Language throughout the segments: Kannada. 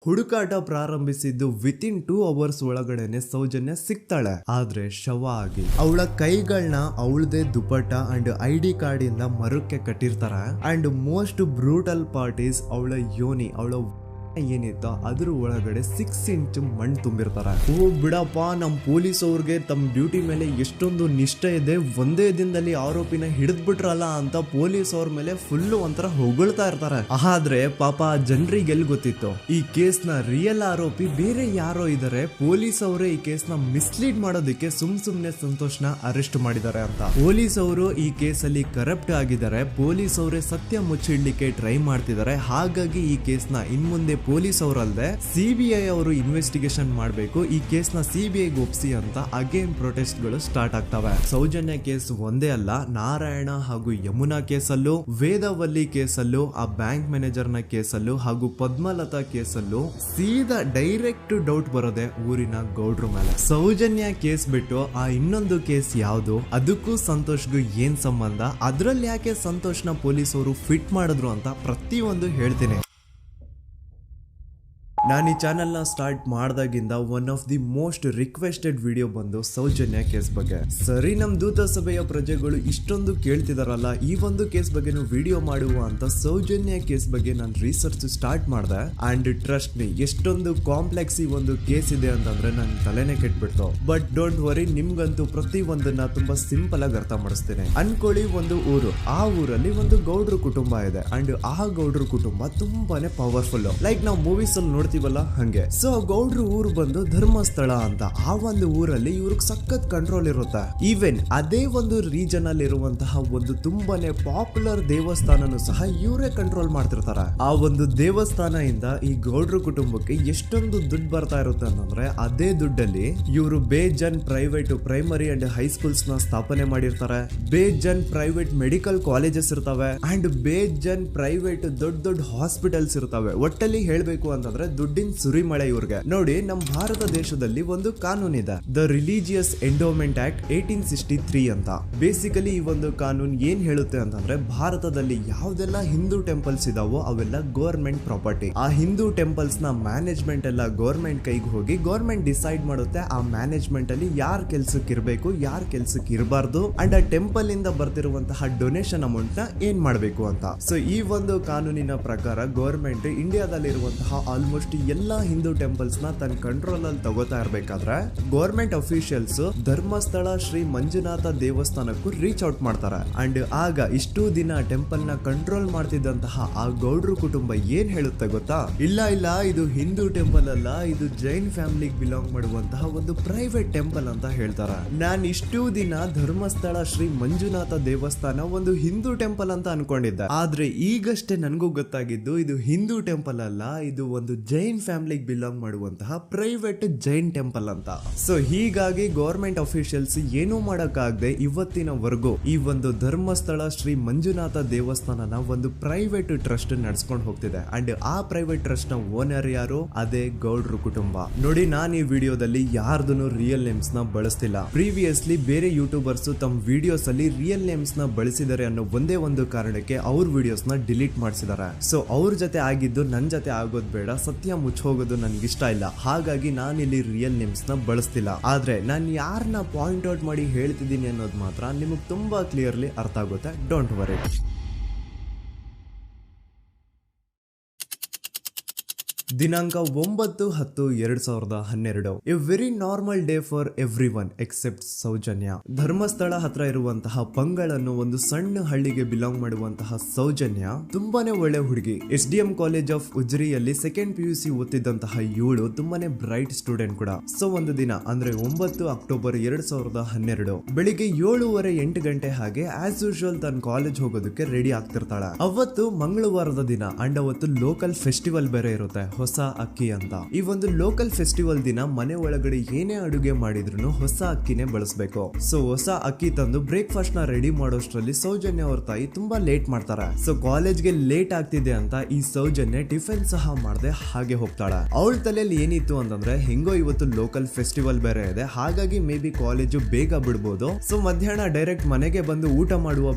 ಹುಡುಕಾಟ ಪ್ರಾರಂಭಿಸಿದ್ದು ವಿತಿನ್ 2 ಅವರ್ಸ್ ಒಳಗಡೆನೆ ಸೌಜನ್ಯ ಸಿಗ್ತಾಳೆ. ಆದ್ರೆ ಶವ ಆಗಿ ಅವಳ ಕೈಗಳನ್ನ ಅವಳದೇ ದುಪಟ್ಟ ಅಂಡ್ ID ಕಾರ್ಡ್ ಇಂದ ಮರಕ್ಕೆ ಕಟ್ಟಿರ್ತಾರೆ. And most brutal part is ಅವಳ ಯೋನಿ, ಅವಳ ಏನಿತ್ತು ಅದ್ರ ಒಳಗಡೆ 6 ಇಂಚ್ ಮಣ್ಣು ತುಂಬಿರ್ತಾರೆ. ಓ ಬಿಡಪ್ಪ, ನಮ್ ಪೊಲೀಸ್ ಅವ್ರಿಗೆ ತಮ್ಮ ಡ್ಯೂಟಿ ಮೇಲೆ ಎಷ್ಟೊಂದು ನಿಷ್ಠೆ ಇದೆ, ಒಂದೇ ದಿನದಲ್ಲಿ ಆರೋಪಿನ ಹಿಡಿದ್ ಬಿಟ್ರಲ್ಲ ಅಂತ ಪೊಲೀಸ್ ಅವ್ರ ಮೇಲೆ ಫುಲ್ ಒಂಥರ ಹೊಗಳ್ತಾ ಇರ್ತಾರೆ. ಆದ್ರೆ ಪಾಪ ಜನರಿಗೆ ಎಲ್ಲಿ ಗೊತ್ತಿತ್ತು ಈ ಕೇಸ್ ನ ರಿಯಲ್ ಆರೋಪಿ ಬೇರೆ ಯಾರೋ ಇದಾರೆ, ಪೊಲೀಸ್ ಅವರೇ ಈ ಕೇಸ್ ನ ಮಿಸ್ಲೀಡ್ ಮಾಡೋದಕ್ಕೆ ಸುಮ್ನೆ ಸಂತೋಷ್ನ ಅರೆಸ್ಟ್ ಮಾಡಿದ್ದಾರೆ ಅಂತ. ಪೊಲೀಸ್ ಅವರು ಈ ಕೇಸ್ ಅಲ್ಲಿ ಕರಪ್ಟ್ ಆಗಿದ್ದಾರೆ, ಪೊಲೀಸ್ ಅವರೇ ಸತ್ಯ ಮುಚ್ಚಿಡ್ಲಿಕ್ಕೆ ಟ್ರೈ ಮಾಡ್ತಿದ್ದಾರೆ. ಹಾಗಾಗಿ ಈ ಕೇಸ್ ನ ಇನ್ಮುಂದೆ ಪೊಲೀಸ್ ಅವರಲ್ಲದೆ CBI ಅವರು ಇನ್ವೆಸ್ಟಿಗೇಷನ್ ಮಾಡಬೇಕು, ಈ ಕೇಸ್ ನ CBI ಒಪ್ಸಿ ಅಂತ ಅಗೇನ್ ಪ್ರೊಟೆಸ್ಟ್ ಗಳು ಸ್ಟಾರ್ಟ್ ಆಗ್ತವೆ. ಸೌಜನ್ಯ ಕೇಸ್ ಒಂದೇ ಅಲ್ಲ, ನಾರಾಯಣ ಹಾಗೂ ಯಮುನಾ ಕೇಸಲ್ಲೂ, ವೇದವಲ್ಲಿ ಕೇಸಲ್ಲೂ, ಆ ಬ್ಯಾಂಕ್ ಮ್ಯಾನೇಜರ್ ನ ಕೇಸಲ್ಲೂ ಹಾಗೂ ಪದ್ಮಲತಾ ಕೇಸಲ್ಲೂ ಸೀದಾ ಡೈರೆಕ್ಟ್ ಡೌಟ್ ಬರೋದೆ ಊರಿನ ಗೌಡ್ರ ಮೇಲೆ. ಸೌಜನ್ಯ ಕೇಸ್ ಬಿಟ್ಟು ಆ ಇನ್ನೊಂದು ಕೇಸ್ ಯಾವುದು, ಅದಕ್ಕೂ ಸಂತೋಷ್ಗೂ ಏನ್ ಸಂಬಂಧ, ಅದ್ರಲ್ಲಿ ಯಾಕೆ ಸಂತೋಷ್ನ ಪೊಲೀಸ್ ಅವರು ಫಿಟ್ ಮಾಡಿದ್ರು ಅಂತ ಪ್ರತಿಯೊಂದು ಹೇಳ್ತೀನಿ. ನಾನು ಈ ಚಾನೆಲ್ ನ ಸ್ಟಾರ್ಟ್ ಮಾಡ್ದಾಗಿಂದ one of the most requested video ಬಂದು ಸೌಜನ್ಯ ಕೇಸ್ ಬಗ್ಗೆ. ಸರಿ, ನಮ್ ದೂತ ಸಭೆಯ ಪ್ರಜೆಗಳು ಇಷ್ಟೊಂದು ಕೇಳ್ತಿದಾರಲ್ಲ, ಈ ಒಂದು ಕೇಸ್ ಬಗ್ಗೆ ವಿಡಿಯೋ ಮಾಡುವ ಅಂತ ಸೌಜನ್ಯ ಕೇಸ್ ಬಗ್ಗೆ ನಾನು ರಿಸರ್ಚ್ ಸ್ಟಾರ್ಟ್ ಮಾಡಿದೆ. ಅಂಡ್ ಟ್ರಸ್ಟ್ ಮೀ, ಎಷ್ಟೊಂದು ಕಾಂಪ್ಲೆಕ್ಸ್ ಈ ಒಂದು ಕೇಸ್ ಇದೆ ಅಂತಂದ್ರೆ ನನ್ ತಲೆನೇ ಕೆಟ್ಬಿಡ್ತು. ಬಟ್ ಡೋಂಟ್ ವರಿ, ನಿಮ್ಗಂತೂ ಪ್ರತಿ ಒಂದನ್ನ ತುಂಬಾ ಸಿಂಪಲ್ ಆಗಿ ಅರ್ಥ ಮಾಡಿಸ್ತೇನೆ. ಅನ್ಕೊಳ್ಳಿ, ಒಂದು ಊರು, ಆ ಊರಲ್ಲಿ ಒಂದು ಗೌಡ್ರ ಕುಟುಂಬ ಇದೆ. ಅಂಡ್ ಆ ಗೌಡ್ರ ಕುಟುಂಬ ತುಂಬಾನೇ ಪವರ್ಫುಲ್, ಲೈಕ್ ನಾವು ಮೂವೀಸ್ ಅಲ್ಲಿ ನೋಡ್ತೀವಲ್ಲ ಹಂಗೆ. ಸೊ ಗೌಡ್ರು ಊರು ಬಂದು ಧರ್ಮಸ್ಥಳ ಅಂತ. ಆ ಒಂದು ಊರಲ್ಲಿ ಇವ್ರಿಗೆ ಸಖತ್ ಕಂಟ್ರೋಲ್ ಇರುತ್ತೆ. ಈವನ್ ಅದೇ ಒಂದು ರೀಜನ್ ಅಲ್ಲಿ ಇರುವಂತಹ ಒಂದು ತುಂಬಾನೇ ಪಾಪ್ಯುಲರ್ ದೇವಸ್ಥಾನನು ಸಹ ಇವರೇ ಕಂಟ್ರೋಲ್ ಮಾಡ್ತಿರ್ತಾರೆ. ಆ ಒಂದು ದೇವಸ್ಥಾನ ಇಂದ ಈ ಗೌಡ್ರ ಕುಟುಂಬಕ್ಕೆ ಎಷ್ಟೊಂದು ದುಡ್ಡು ಬರ್ತಾ ಇರುತ್ತೆ ಅಂತಂದ್ರೆ, ಅದೇ ದುಡ್ಡಲ್ಲಿ ಇವರು ಬೇಜನ್ ಪ್ರೈವೇಟ್ ಪ್ರೈಮರಿ ಅಂಡ್ ಹೈಸ್ಕೂಲ್ಸ್ ನ ಸ್ಥಾಪನೆ ಮಾಡಿರ್ತಾರೆ, ಬೇಜನ್ ಪ್ರೈವೇಟ್ ಮೆಡಿಕಲ್ ಕಾಲೇಜಸ್ ಇರ್ತವೆ, ಅಂಡ್ ಬೇಜನ್ ಪ್ರೈವೇಟ್ ದೊಡ್ಡ ಹಾಸ್ಪಿಟಲ್ಸ್ ಇರ್ತವೆ. ಒಟ್ಟಲ್ಲಿ ಹೇಳ್ಬೇಕು ಅಂತಂದ್ರೆ ದುಡ್ಡಿನ ಸುರಿಮಳೆ ಇವ್ರಿಗೆ. ನೋಡಿ, ನಮ್ಮ ಭಾರತ ದೇಶದಲ್ಲಿ ಒಂದು ಕಾನೂನಿದೆ, ದ ರಿಲಿಜಿಯಸ್ ಎಂಡೋಮೆಂಟ್ ಆಕ್ಟ್ 1863 ಅಂತ. ಬೇಸಿಕಲಿ ಈ ಒಂದು ಕಾನೂನು ಏನ್ ಹೇಳುತ್ತೆ ಅಂತಂದ್ರೆ, ಭಾರತದಲ್ಲಿ ಯಾವ್ದೆಲ್ಲ ಹಿಂದೂ ಟೆಂಪಲ್ಸ್ ಇದಾವೋ ಅವೆಲ್ಲ ಗವರ್ಮೆಂಟ್ ಪ್ರಾಪರ್ಟಿ. ಆ ಹಿಂದೂ ಟೆಂಪಲ್ಸ್ ನ ಮ್ಯಾನೇಜ್ಮೆಂಟ್ ಎಲ್ಲ ಗವರ್ಮೆಂಟ್ ಕೈಗೆ ಹೋಗಿ ಗವರ್ಮೆಂಟ್ ಡಿಸೈಡ್ ಮಾಡುತ್ತೆ ಆ ಮ್ಯಾನೇಜ್ಮೆಂಟ್ ಅಲ್ಲಿ ಯಾರ್ ಕೆಲ್ಸಕ್ಕೆ ಇರಬೇಕು, ಯಾರ್ ಕೆಲ್ಸಕ್ಕೆ ಇರಬಾರ್ದು, ಅಂಡ್ ಆ ಟೆಂಪಲ್ ಇಂದ ಬರ್ತಿರುವಂತಹ ಡೊನೇಷನ್ ಅಮೌಂಟ್ ನ ಏನ್ ಮಾಡಬೇಕು ಅಂತ. ಸೊ ಈ ಒಂದು ಕಾನೂನಿನ ಪ್ರಕಾರ ಗವರ್ಮೆಂಟ್ ಇಂಡಿಯಾದಲ್ಲಿ ಇರುವಂತಹ ಆಲ್ಮೋಸ್ಟ್ ಎಲ್ಲಾ ಹಿಂದೂ ಟೆಂಪಲ್ಸ್ ನ ತನ್ನ ಕಂಟ್ರೋಲ್ ಅಲ್ಲಿ ತಗೋತಾ ಇರ್ಬೇಕಾದ್ರೆ ಗವರ್ಮೆಂಟ್ ಅಫಿಷಿಯಲ್ಸ್ ಧರ್ಮಸ್ಥಳ ಶ್ರೀ ಮಂಜುನಾಥ ದೇವಸ್ಥಾನಕ್ಕೂ ರೀಚ್ ಔಟ್ ಮಾಡ್ತಾರೆ. ಅಂಡ್ ಆಗ ಇಷ್ಟು ದಿನ ಟೆಂಪಲ್ ನ ಕಂಟ್ರೋಲ್ ಮಾಡ್ತಿದ್ದಂತಹ ಆ ಗೌಡ್ರ ಕುಟುಂಬ ಏನ್ ಹೇಳುತ್ತೆ ಗೊತ್ತಾ, ಇಲ್ಲ ಇದು ಹಿಂದೂ ಟೆಂಪಲ್ ಅಲ್ಲ, ಇದು ಜೈನ್ ಫ್ಯಾಮಿಲಿಗೆ ಬಿಲಾಂಗ್ ಮಾಡುವಂತಹ ಒಂದು ಪ್ರೈವೇಟ್ ಟೆಂಪಲ್ ಅಂತ ಹೇಳ್ತಾರೆ. ನಾನು ಇಷ್ಟು ದಿನ ಧರ್ಮಸ್ಥಳ ಶ್ರೀ ಮಂಜುನಾಥ ದೇವಸ್ಥಾನ ಒಂದು ಹಿಂದೂ ಟೆಂಪಲ್ ಅಂತ ಅನ್ಕೊಂಡಿದ್ದೆ. ಆದ್ರೆ ಈಗಷ್ಟೇ ನನಗೂ ಗೊತ್ತಾಗಿದ್ದು ಇದು ಹಿಂದೂ ಟೆಂಪಲ್ ಅಲ್ಲ, ಇದು ಒಂದು ಜೈನ್ ಫ್ಯಾಮಿಲಿಗೆ ಬಿಲಾಂಗ್ ಮಾಡುವಂತಹ ಪ್ರೈವೇಟ್ ಜೈನ್ ಟೆಂಪಲ್ ಅಂತ. ಸೊ ಹೀಗಾಗಿ ಗವರ್ಮೆಂಟ್ ಅಫಿಷಿಯಲ್ಸ್ ಏನೂ ಮಾಡಕ್ಕಾಗದೆ ಇವತ್ತಿನವರೆಗೂ ಈ ಒಂದು ಧರ್ಮಸ್ಥಳ ಶ್ರೀ ಮಂಜುನಾಥ ದೇವಸ್ಥಾನನ ಒಂದು ಪ್ರೈವೇಟ್ ಟ್ರಸ್ಟ್ ನಡೆಸ್ಕೊಂಡು ಹೋಗ್ತಿದೆ. ಅಂಡ್ ಆ ಪ್ರೈವೇಟ್ ಟ್ರಸ್ಟ್ ನ ಓನರ್ ಯಾರು, ಅದೇ ಗೌಡ್ರ ಕುಟುಂಬ. ನೋಡಿ, ನಾನು ಈ ವಿಡಿಯೋದಲ್ಲಿ ಯಾರ್ದನ್ನು ರಿಯಲ್ ನೇಮ್ಸ್ ನ ಬಳಸ್ತಿಲ್ಲ. ಪ್ರೀವಿಯಸ್ಲಿ ಬೇರೆ ಯೂಟ್ಯೂಬರ್ಸ್ ತಮ್ಮ ವಿಡಿಯೋಸ್ ಅಲ್ಲಿ ರಿಯಲ್ ನೇಮ್ಸ್ ನ ಬಳಸಿದ್ದಾರೆ ಅನ್ನೋ ಒಂದೇ ಒಂದು ಕಾರಣಕ್ಕೆ ಅವ್ರ ವಿಡಿಯೋಸ್ ನ ಡಿಲೀಟ್ ಮಾಡಿಸಿದ್ದಾರೆ. ಸೊ ಅವ್ರ ಜೊತೆ ಆಗಿದ್ದು ನನ್ ಜೊತೆ ಆಗೋದ್ ಬೇಡ, ಸತ್ಯ ಮುಚ್ಚೋಗೋದು ನನ್ಗೆ ಇಷ್ಟ ಇಲ್ಲ. ಹಾಗಾಗಿ ನಾನು ಇಲ್ಲಿ ರಿಯಲ್ ನೇಮ್ಸ್ ನ ಬಳಸ್ತಿಲ್ಲ. ಆದ್ರೆ ನಾನು ಯಾರನ್ನ ಪಾಯಿಂಟ್ ಔಟ್ ಮಾಡಿ ಹೇಳ್ತಿದ್ದೀನಿ ಅನ್ನೋದು ಮಾತ್ರ ನಿಮಗೆ ತುಂಬಾ ಕ್ಲಿಯರ್ಲಿ ಅರ್ಥ ಆಗುತ್ತೆ. Don't worry. ದಿನಾಂಕ 9/10/2012. A very normal day for everyone except Soujanya. Dharmasthala ಹತ್ರ ಇರುವಂತಹ ಪಂಗಳ್ ಅನ್ನೋ ಒಂದು ಸಣ್ಣ ಹಳ್ಳಿಗೆ ಬಿಲಾಂಗ್ ಮಾಡುವಂತಹ ಸೌಜನ್ಯ ತುಂಬಾನೇ ಒಳ್ಳೆ ಹುಡುಗಿ. SDM ಕಾಲೇಜ್ ಆಫ್ ಉಜ್ರಿಯಲ್ಲಿ 2nd PUC ಓದ್ತಿದ್ದಂತಹ ಇವಳು ತುಂಬಾನೇ ಬ್ರೈಟ್ ಸ್ಟೂಡೆಂಟ್ ಕೂಡ. ಸೊ ಒಂದು ದಿನ ಅಂದ್ರೆ 9 ಅಕ್ಟೋಬರ್ 2012 ಬೆಳಿಗ್ಗೆ 7:30-8 ಗಂಟೆ ಹಾಗೆ ಆಸ್ ಯೂಶುವಲ್ ತನ್ನ ಕಾಲೇಜ್ ಹೋಗೋದಕ್ಕೆ ರೆಡಿ ಆಗ್ತಿರ್ತಾಳೆ. ಅವತ್ತು ಮಂಗಳವಾರದ ದಿನ ಅಂಡ್ ಅವತ್ತು ಲೋಕಲ್ ಫೆಸ್ಟಿವಲ್ ಬೇರೆ ಇರುತ್ತೆ, ಹೊಸ ಅಕ್ಕಿ ಅಂತ. ಈ ಒಂದು ಲೋಕಲ್ ಫೆಸ್ಟಿವಲ್ ದಿನ ಮನೆ ಒಳಗಡೆ ಏನೇ ಅಡುಗೆ ಮಾಡಿದ್ರು ಹೊಸ ಅಕ್ಕಿನೇ ಬಳಸಬೇಕು. ಸೊ ಹೊಸ ಅಕ್ಕಿ ತಂದು ಬ್ರೇಕ್ಫಾಸ್ಟ್ ನ ರೆಡಿ ಮಾಡೋಷ್ಟ್ರಲ್ಲಿ ಸೌಜನ್ಯ ಅವ್ರ ತಾಯಿ ತುಂಬಾ ಲೇಟ್ ಮಾಡ್ತಾರೆ. ಸೊ ಕಾಲೇಜ್ಗೆ ಲೇಟ್ ಆಗ್ತಿದೆ ಅಂತ ಈ ಸೌಜನ್ಯ ಟಿಫಿನ್ ಸಹ ಮಾಡದೆ ಹಾಗೆ ಹೋಗ್ತಾಳೆ. ಅವಳ ತಲೆಯಲ್ಲಿ ಏನಿತ್ತು ಅಂತಂದ್ರೆ, ಹೆಂಗೋ ಇವತ್ತು ಲೋಕಲ್ ಫೆಸ್ಟಿವಲ್ ಬೇರೆ ಇದೆ, ಹಾಗಾಗಿ ಮೇ ಬಿ ಕಾಲೇಜು ಬೇಗ ಬಿಡ್ಬೋದು, ಸೊ ಮಧ್ಯಾಹ್ನ ಡೈರೆಕ್ಟ್ ಮನೆಗೆ ಬಂದು ಊಟ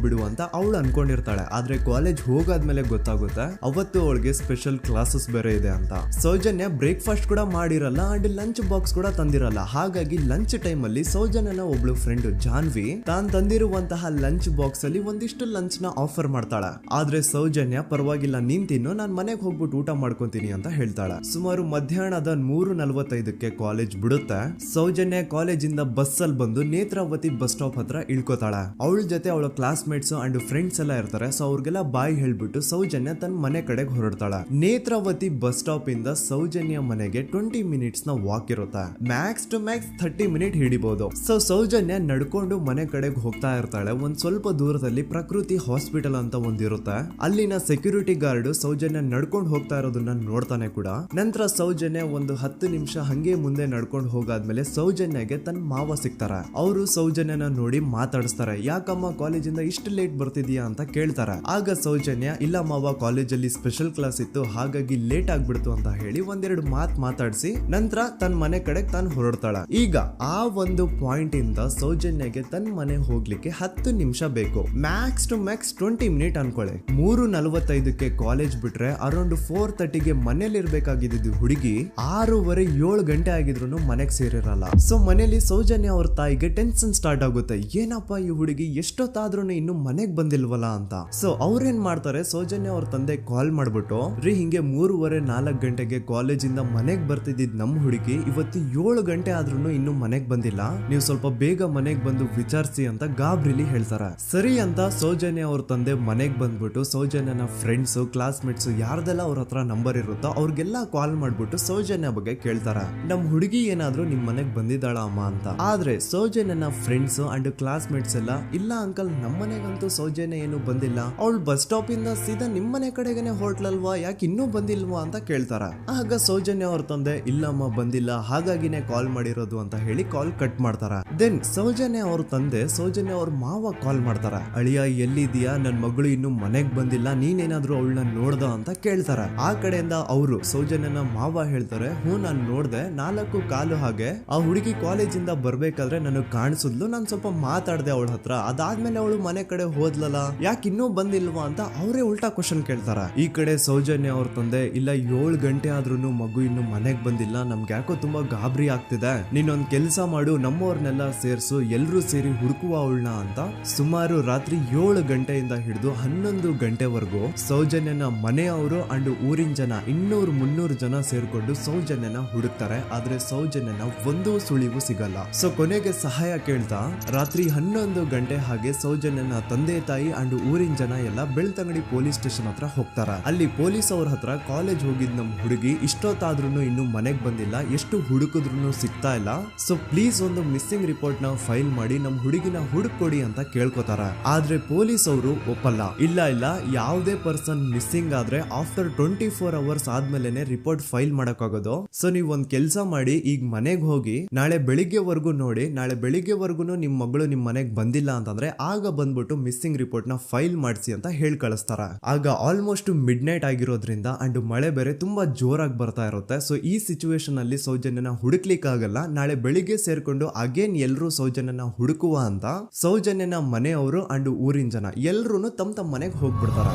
ಬಿಡು ಅಂತ ಅವಳು ಅನ್ಕೊಂಡಿರ್ತಾಳೆ. ಆದ್ರೆ ಕಾಲೇಜ್ ಹೋಗಾದ್ಮೇಲೆ ಗೊತ್ತಾಗುತ್ತೆ ಅವತ್ತು ಅವಳಿಗೆ ಸ್ಪೆಷಲ್ ಕ್ಲಾಸಸ್ ಬೇರೆ ಇದೆ ಅಂತ. ಸೌಜನ್ಯ ಬ್ರೇಕ್ಫಾಸ್ಟ್ ಕೂಡ ಮಾಡಿರಲ್ಲ ಅಂಡ್ ಲಂಚ್ ಬಾಕ್ಸ್ ಕೂಡ ತಂದಿರಲ್ಲ. ಹಾಗಾಗಿ ಲಂಚ್ ಟೈಮ್ ಅಲ್ಲಿ ಸೌಜನ್ಯನ ಒಬ್ಳು ಫ್ರೆಂಡ್ ಜಾನ್ವಿ ತಾನ್ ತಂದಿರುವಂತಹ ಲಂಚ್ ಬಾಕ್ಸ್ ಅಲ್ಲಿ ಒಂದಿಷ್ಟು ಲಂಚ್ ನ ಆಫರ್ ಮಾಡ್ತಾಳೆ. ಆದ್ರೆ ಸೌಜನ್ಯ ಪರವಾಗಿಲ್ಲ ನೀನ್ ತಿನ್ನು, ನಾನ್ ಮನೆಗೆ ಹೋಗ್ಬಿಟ್ಟು ಊಟ ಮಾಡ್ಕೊಂತೀನಿ ಅಂತ ಹೇಳ್ತಾಳೆ. ಸುಮಾರು ಮಧ್ಯಾಹ್ನದ 3:45ಕ್ಕೆ ಕಾಲೇಜ್ ಬಿಡುತ್ತೆ. ಸೌಜನ್ಯ ಕಾಲೇಜ್ ಇಂದ ಬಸ್ ಅಲ್ಲಿ ಬಂದು ನೇತ್ರಾವತಿ ಬಸ್ ಸ್ಟಾಪ್ ಹತ್ರ ಇಳ್ಕೋತಾಳೆ. ಅವಳ ಜೊತೆ ಅವಳ ಕ್ಲಾಸ್ ಮೇಟ್ಸ್ ಅಂಡ್ ಫ್ರೆಂಡ್ಸ್ ಎಲ್ಲ ಇರ್ತಾರೆ. ಸೊ ಅವ್ರಿಗೆಲ್ಲ ಬಾಯ್ ಹೇಳ್ಬಿಟ್ಟು ಸೌಜನ್ಯ ತನ್ನ ಮನೆ ಕಡೆಗೆ ಹೊರಡ್ತಾಳೆ. ನೇತ್ರಾವತಿ ಬಸ್ ಸ್ಟಾಪ್ ಇಂದ ಸೌಜನ್ಯ ಮನೆಗೆ 20 ಮಿನಿಟ್ಸ್ ನ ವಾಕ್ ಇರುತ್ತೆ. ಮ್ಯಾಕ್ಸ್ ಟು ಮ್ಯಾಕ್ಸ್ 30 ಮಿನಿಟ್ ಹಿಡಿಬಹುದು. ಸೊ ಸೌಜನ್ಯ ನಡ್ಕೊಂಡು ಮನೆ ಕಡೆಗೆ ಹೋಗ್ತಾ ಇರ್ತಾಳೆ. ಒಂದ್ ಸ್ವಲ್ಪ ದೂರದಲ್ಲಿ ಪ್ರಕೃತಿ ಹಾಸ್ಪಿಟಲ್ ಅಂತ ಒಂದಿರುತ್ತೆ. ಅಲ್ಲಿನ ಸೆಕ್ಯೂರಿಟಿ ಗಾರ್ಡ್ ಸೌಜನ್ಯ ನಡ್ಕೊಂಡು ಹೋಗ್ತಾ ಇರೋದನ್ನ ನೋಡ್ತಾನೆ ಕೂಡ. ನಂತರ ಸೌಜನ್ಯ ಒಂದು 10 ನಿಮಿಷ ಹಂಗೆ ಮುಂದೆ ನಡ್ಕೊಂಡು ಹೋಗಾದ್ಮೇಲೆ ಸೌಜನ್ಯಗೆ ತನ್ನ ಮಾವ ಸಿಗ್ತಾರೆ. ಅವರು ಸೌಜನ್ಯನ ನೋಡಿ ಮಾತಾಡಿಸ್ತಾರೆ. ಯಾಕಮ್ಮ ಕಾಲೇಜಿಂದ ಇಷ್ಟು ಲೇಟ್ ಬರ್ತಿದೀಯಾ ಅಂತ ಕೇಳ್ತಾರೆ. ಆಗ ಸೌಜನ್ಯ ಇಲ್ಲ ಮಾವ, ಕಾಲೇಜಲ್ಲಿ ಸ್ಪೆಷಲ್ ಕ್ಲಾಸ್ ಇತ್ತು, ಹಾಗಾಗಿ ಲೇಟ್ ಆಗ್ಬಿಡ್ತು ಅಂತ ಹೇಳಿ ಒಂದೆರಡು ಮಾತಾಡಿಸಿ ನಂತರ ತನ್ನ ಮನೆ ಕಡೆಗೆ ತಾನು ಹೊರಡ್ತಾಳ. ಈಗ ಆ ಒಂದು ಪಾಯಿಂಟ್ ಇಂದ ಸೌಜನ್ಯಗೆ ತನ್ನ ಮನೆ ಹೋಗ್ಲಿಕ್ಕೆ 10 ನಿಮಿಷ ಬೇಕು. ಮ್ಯಾಕ್ಸ್ ಟು ಮ್ಯಾಕ್ಸ್ 20 ಮಿನಿಟ್ ಅನ್ಕೊಳ್ಳಿ. 3:45ಕ್ಕೆ ಕಾಲೇಜ್ ಬಿಟ್ರೆ ಅರೌಂಡ್ 4:30ಗೆ ಮನೇಲಿ ಇರ್ಬೇಕಾಗಿದ್ದು ಹುಡುಗಿ 6:30-7 ಗಂಟೆ ಆಗಿದ್ರು ಮನೆಗೆ ಸೇರಿರಲ್ಲ. ಸೊ ಮನೇಲಿ ಸೌಜನ್ಯ ಅವ್ರ ತಾಯಿಗೆ ಟೆನ್ಷನ್ ಸ್ಟಾರ್ಟ್ ಆಗುತ್ತೆ. ಏನಪ್ಪಾ ಈ ಹುಡುಗಿ ಎಷ್ಟೊತ್ತಾದ್ರೂ ಇನ್ನು ಮನೆಗ್ ಬಂದಿಲ್ವಲ್ಲ ಅಂತ. ಸೊ ಅವ್ರೇನ್ ಮಾಡ್ತಾರೆ, ಸೌಜನ್ಯ ಅವ್ರ ತಂದೆ ಕಾಲ್ ಮಾಡ್ಬಿಟ್ಟು ರೀ ಹಿಂಗೆ 3:30-4 ಗಂಟೆಗೆ ಕಾಲೇಜಿಂದ ಮನೆಗ್ ಬರ್ತಿದ್ದಿದ್ ನಮ್ ಹುಡುಗಿ ಇವತ್ತು 7 ಗಂಟೆ ಆದ್ರೂ ಇನ್ನು ಮನೆಗ್ ಬಂದಿಲ್ಲ, ನೀವು ಸ್ವಲ್ಪ ಬೇಗ ಮನೆಗ್ ಬಂದು ವಿಚಾರಿಸಿ ಅಂತ ಗಾಬ್ರಿಲಿ ಹೇಳ್ತಾರೆ. ಸರಿ ಅಂತ ಸೌಜನ್ಯ ಅವ್ರ ತಂದೆ ಮನೆಗ್ ಬಂದ್ಬಿಟ್ಟು ಸೌಜನ್ಯನ ಫ್ರೆಂಡ್ಸ್ ಕ್ಲಾಸ್ ಮೇಟ್ಸ್ ಯಾರ್ದೆಲ್ಲ ಅವ್ರ ಹತ್ರ ನಂಬರ್ ಇರುತ್ತೋ ಅವ್ರಿಗೆಲ್ಲ ಕಾಲ್ ಮಾಡ್ಬಿಟ್ಟು ಸೌಜನ್ಯ ಬಗ್ಗೆ ಕೇಳ್ತಾರೆ. ನಮ್ ಹುಡುಗಿ ಏನಾದ್ರೂ ನಿಮ್ ಮನೆಗ್ ಬಂದಿದ್ದಾಳ ಅಮ್ಮ ಅಂತ. ಆದ್ರೆ ಸೌಜನ್ಯನ ಫ್ರೆಂಡ್ಸ್ ಅಂಡ್ ಕ್ಲಾಸ್ ಮೇಟ್ಸ್ ಎಲ್ಲ ಇಲ್ಲ ಅಂಕಲ್, ನಮ್ ಮನೆಗಂತೂ ಸೌಜನ್ಯ ಏನು ಬಂದಿಲ್ಲ, ಅವಳು ಬಸ್ ಸ್ಟಾಪ್ ಇಂದ ಸೀದಾ ನಿಮ್ ಮನೆ ಕಡೆಗೇನೆ ಹೊರಟ್ಲಲ್ವಾ, ಯಾಕೆ ಇನ್ನೂ ಬಂದಿಲ್ವಾ ಅಂತ ಕೇಳ್ತಾರ. ಆಗ ಸೌಜನ್ಯ ಅವ್ರ ತಂದೆ ಇಲ್ಲಮ್ಮ ಬಂದಿಲ್ಲ, ಹಾಗಾಗಿನೇ ಕಾಲ್ ಮಾಡಿರೋದು ಅಂತ ಹೇಳಿ ಕಾಲ್ ಕಟ್ ಮಾಡ್ತಾರ. ದೆನ್ ಸೌಜನ್ಯ ಅವ್ರ ತಂದೆ ಸೌಜನ್ಯ ಅವ್ರ ಮಾವ ಕಾಲ್ ಮಾಡ್ತಾರ. ಅಳಿಯ ಎಲ್ಲಿದ್ಯಾ, ನನ್ ಮಗಳು ಇನ್ನು ಮನೆಗ್ ಬಂದಿಲ್ಲ, ನೀನೇನಾದ್ರೂ ಅವಳನ್ನ ನೋಡ್ದ ಅಂತ ಕೇಳ್ತಾರ. ಆ ಕಡೆಯಿಂದ ಅವರು ಸೌಜನ್ಯನ ಮಾವ ಹೇಳ್ತಾರೆ, ಹ್ಞೂ ನಾನ್ ನೋಡ್ದೆ, 4:15 ಹಾಗೆ ಆ ಹುಡುಗಿ ಕಾಲೇಜಿಂದ ಬರ್ಬೇಕಾದ್ರೆ ನನಗ್ ಕಾಣಿಸಿದ್ಲು, ನಾನ್ ಸ್ವಲ್ಪ ಮಾತಾಡ್ದೆ ಅವಳ ಹತ್ರ, ಅದಾದ್ಮೇಲೆ ಅವಳು ಮನೆ ಕಡೆ ಹೋದ್ಲಲ್ಲ, ಯಾಕೆ ಇನ್ನೂ ಬಂದಿಲ್ವಾ ಅಂತ ಅವರೇ ಉಲ್ಟಾ ಕ್ವಶನ್ ಕೇಳ್ತಾರ. ಈ ಕಡೆ ಸೌಜನ್ಯ ಅವ್ರ ತಂದೆ ಇಲ್ಲ 7 ಗಂಟೆ ಆದ್ರೂ ಮಗು ಇನ್ನು ಮನೆಗ್ ಬಂದಿಲ್ಲ, ನಮ್ಗೆ ಯಾಕೋ ತುಂಬಾ ಗಾಬರಿ ಆಗ್ತಿದೆ, ನೀನೊಂದ್ ಕೆಲ್ಸ ಮಾಡು, ನಮ್ಮವ್ರನ್ನೆಲ್ಲ ಸೇರ್ಸು, ಎಲ್ರೂ ಸೇರಿ ಹುಡುಕುವ ಅವಳನ್ನ ಅಂತ ಸುಮಾರು ರಾತ್ರಿ 7 ಗಂಟೆಯಿಂದ ಹಿಡಿದು 11 ಗಂಟೆವರೆಗೂ ಸೌಜನ್ಯನ ಮನೆಯವರು ಅಂಡ್ ಊರಿನ ಜನ 200-300 ಜನ ಸೇರ್ಕೊಂಡು ಸೌಜನ್ಯನ ಹುಡುಕ್ತಾರೆ. ಆದ್ರೆ ಸೌಜನ್ಯನ ಒಂದು ಸುಳಿವು ಸಿಗಲ್ಲ. ಸೊ ಕೊನೆಗೆ ಸಹಾಯ ಕೇಳ್ತಾ ರಾತ್ರಿ 11 ಗಂಟೆ ಹಾಗೆ ಸೌಜನ್ಯನ ತಂದೆ ತಾಯಿ ಅಂಡ್ ಊರಿನ ಜನ ಎಲ್ಲ ಬೆಳ್ತಂಗಡಿ ಪೊಲೀಸ್ ಸ್ಟೇಷನ್ ಹತ್ರ ಹೋಗ್ತಾರ. ಅಲ್ಲಿ ಪೊಲೀಸ್ ಅವ್ರ ಹತ್ರ ಕಾಲೇಜ್ ಹೋಗಿದ್ ನಮ್ ಹುಡುಗಿ ಇಷ್ಟೊತ್ತಾದ್ರೂ ಇನ್ನು ಮನೆಗ್ ಬಂದಿಲ್ಲ, ಎಷ್ಟು ಹುಡುಕಿದ್ರು ಸಿಗ್ತಾ ಇಲ್ಲ, ಸೊ ಪ್ಲೀಸ್ ಒಂದು ಮಿಸ್ಸಿಂಗ್ ರಿಪೋರ್ಟ್ ನ ಫೈಲ್ ಮಾಡಿ ನಮ್ ಹುಡುಗಿನ ಹುಡುಕೊಡಿ ಅಂತ ಕೇಳ್ಕೊತಾರ. ಆದ್ರೆ ಪೊಲೀಸ್ ಅವರು ಒಪ್ಪಲ್ಲ. ಇಲ್ಲ ಯಾವುದೇ ಪರ್ಸನ್ ಮಿಸ್ಸಿಂಗ್ ಆದ್ರೆ ಆಫ್ಟರ್ 24 ಅವರ್ಸ್ ಆದ್ಮೇಲೆನೆ ರಿಪೋರ್ಟ್ ಫೈಲ್ ಮಾಡಕ್ಕಾಗೋದು. ಸೊ ನೀವ್ ಒಂದ್ ಕೆಲ್ಸ ಮಾಡಿ, ಈಗ ಮನೆಗ್ ಹೋಗಿ ನಾಳೆ ಬೆಳಿಗ್ಗೆವರೆಗೂ ನೋಡಿ, ನಾಳೆ ಬೆಳಿಗ್ಗೆವರೆಗೂ ನಿಮ್ ಮಗಳು ನಿಮ್ ಮನೆಗ್ ಬಂದಿಲ್ಲ ಅಂತಂದ್ರೆ ಆಗ ಬಂದ್ಬಿಟ್ಟು ಮಿಸ್ಸಿಂಗ್ ರಿಪೋರ್ಟ್ ನ ಫೈಲ್ ಮಾಡಿಸಿ ಅಂತ ಹೇಳಿ ಕಳಿಸ್ತಾರ. ಆಗ ಆಲ್ಮೋಸ್ಟ್ ಮಿಡ್ ನೈಟ್ ಆಗಿರೋದ್ರಿಂದ ಅಂಡ್ ಮಳೆ ಬೇರೆ ತುಂಬಾ ಜೋರಾಗಿ ಬರ್ತಾ ಇರುತ್ತೆ. ಸೊ ಈ ಸಿಚುವೇಶನ್ ಅಲ್ಲಿ ಸೌಜನ್ಯನ ಹುಡುಕ್ಲಿಕ್ಕೆ ಆಗಲ್ಲ. ನಾಳೆ ಬೆಳಿಗ್ಗೆ ಸೇರ್ಕೊಂಡು ಅಗೇನ್ ಎಲ್ರು ಸೌಜನ್ಯನ ಹುಡುಕುವ ಅಂತ ಸೌಜನ್ಯನ ಮನೆಯವರು ಅಂಡ್ ಊರಿನ ಜನ ಎಲ್ರು ತಮ್ಮ ಮನೆಗೆ ಹೋಗ್ಬಿಡ್ತಾರ.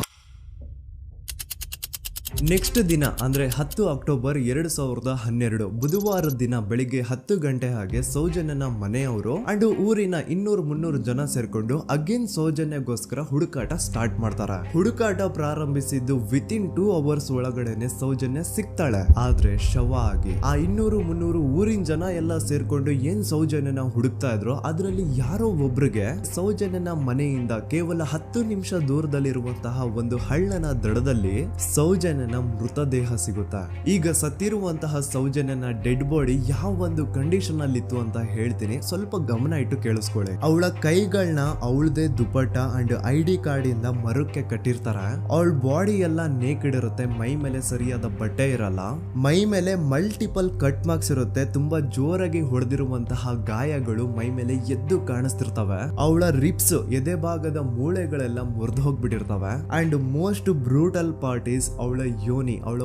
ನೆಕ್ಸ್ಟ್ ದಿನ ಅಂದ್ರೆ 10 ಅಕ್ಟೋಬರ್ 2012 ಬುಧವಾರದ ದಿನ ಬೆಳಿಗ್ಗೆ 10 ಗಂಟೆ ಹಾಗೆ ಸೌಜನ್ಯನ ಮನೆಯವರು ಅಂಡ್ ಊರಿನ 200-300 ಜನ ಸೇರ್ಕೊಂಡು ಅಗೇನ್ ಸೌಜನ್ಯಗೋಸ್ಕರ ಹುಡುಕಾಟ ಸ್ಟಾರ್ಟ್ ಮಾಡ್ತಾರ. ಹುಡುಕಾಟ ಪ್ರಾರಂಭಿಸಿದ್ದು ವಿತಿನ್ 2 ಅವರ್ಸ್ ಒಳಗಡೆನೆ ಸೌಜನ್ಯ ಸಿಗ್ತಾಳೆ. ಆದ್ರೆ ಶವ ಆಗಿ ಆ 200-300 ಊರಿನ ಜನ ಎಲ್ಲ ಸೇರ್ಕೊಂಡು ಏನ್ ಸೌಜನ್ಯನ ಹುಡುಕ್ತಾ ಇದ್ರು, ಅದ್ರಲ್ಲಿ ಯಾರೋ ಒಬ್ರಿಗೆ ಸೌಜನ್ಯನ ಮನೆಯಿಂದ ಕೇವಲ 10 ನಿಮಿಷ ದೂರದಲ್ಲಿರುವಂತಹ ಒಂದು ಹಳ್ಳನ ದಡದಲ್ಲಿ ಸೌಜನ್ಯ ಮೃತದೇಹ ಸಿಗುತ್ತಾ. ಈಗ ಸತ್ತಿರುವಂತಹ ಸೌಜನ್ಯನ ಡೆಡ್ ಬಾಡಿ ಯಾವ ಒಂದು ಕಂಡೀಷನ್ ಅಲ್ಲಿ ಇತ್ತು ಅಂತ ಹೇಳ್ತೀನಿ, ಸ್ವಲ್ಪ ಗಮನ ಇಟ್ಟು ಕೇಳಿಸ್ಕೊಳ್ಳಿ. ಅವಳ ಕೈಗಳನ್ನ ಅವಳದೇ ದುಪಟ್ಟ ಅಂಡ್ ID ಕಾರ್ಡ್ ಇಂದ ಮರಕ್ಕೆ ಕಟ್ಟಿರ್ತಾರ. ಅವಳ ಬಾಡಿ ಎಲ್ಲ ನೇಕೆಡ್ ಇರುತ್ತೆ, ಮೈ ಮೇಲೆ ಸರಿಯಾದ ಬಟ್ಟೆ ಇರಲ್ಲ, ಮೈ ಮೇಲೆ ಮಲ್ಟಿಪಲ್ ಕಟ್ ಮಾರ್ಕ್ಸ್ ಇರುತ್ತೆ, ತುಂಬಾ ಜೋರಾಗಿ ಹೊಡೆದಿರುವಂತಹ ಗಾಯಗಳು ಮೈ ಮೇಲೆ ಎದ್ದು ಕಾಣಿಸ್ತಿರ್ತವೆ. ಅವಳ ರಿಪ್ಸ್ ಎದೆ ಭಾಗದ ಮೂಳೆಗಳೆಲ್ಲ ಮುರಿದು ಹೋಗ್ಬಿಟ್ಟಿರ್ತವೆ. And most brutal part is ಅವಳ ಯೋನಿ, ಅವಳ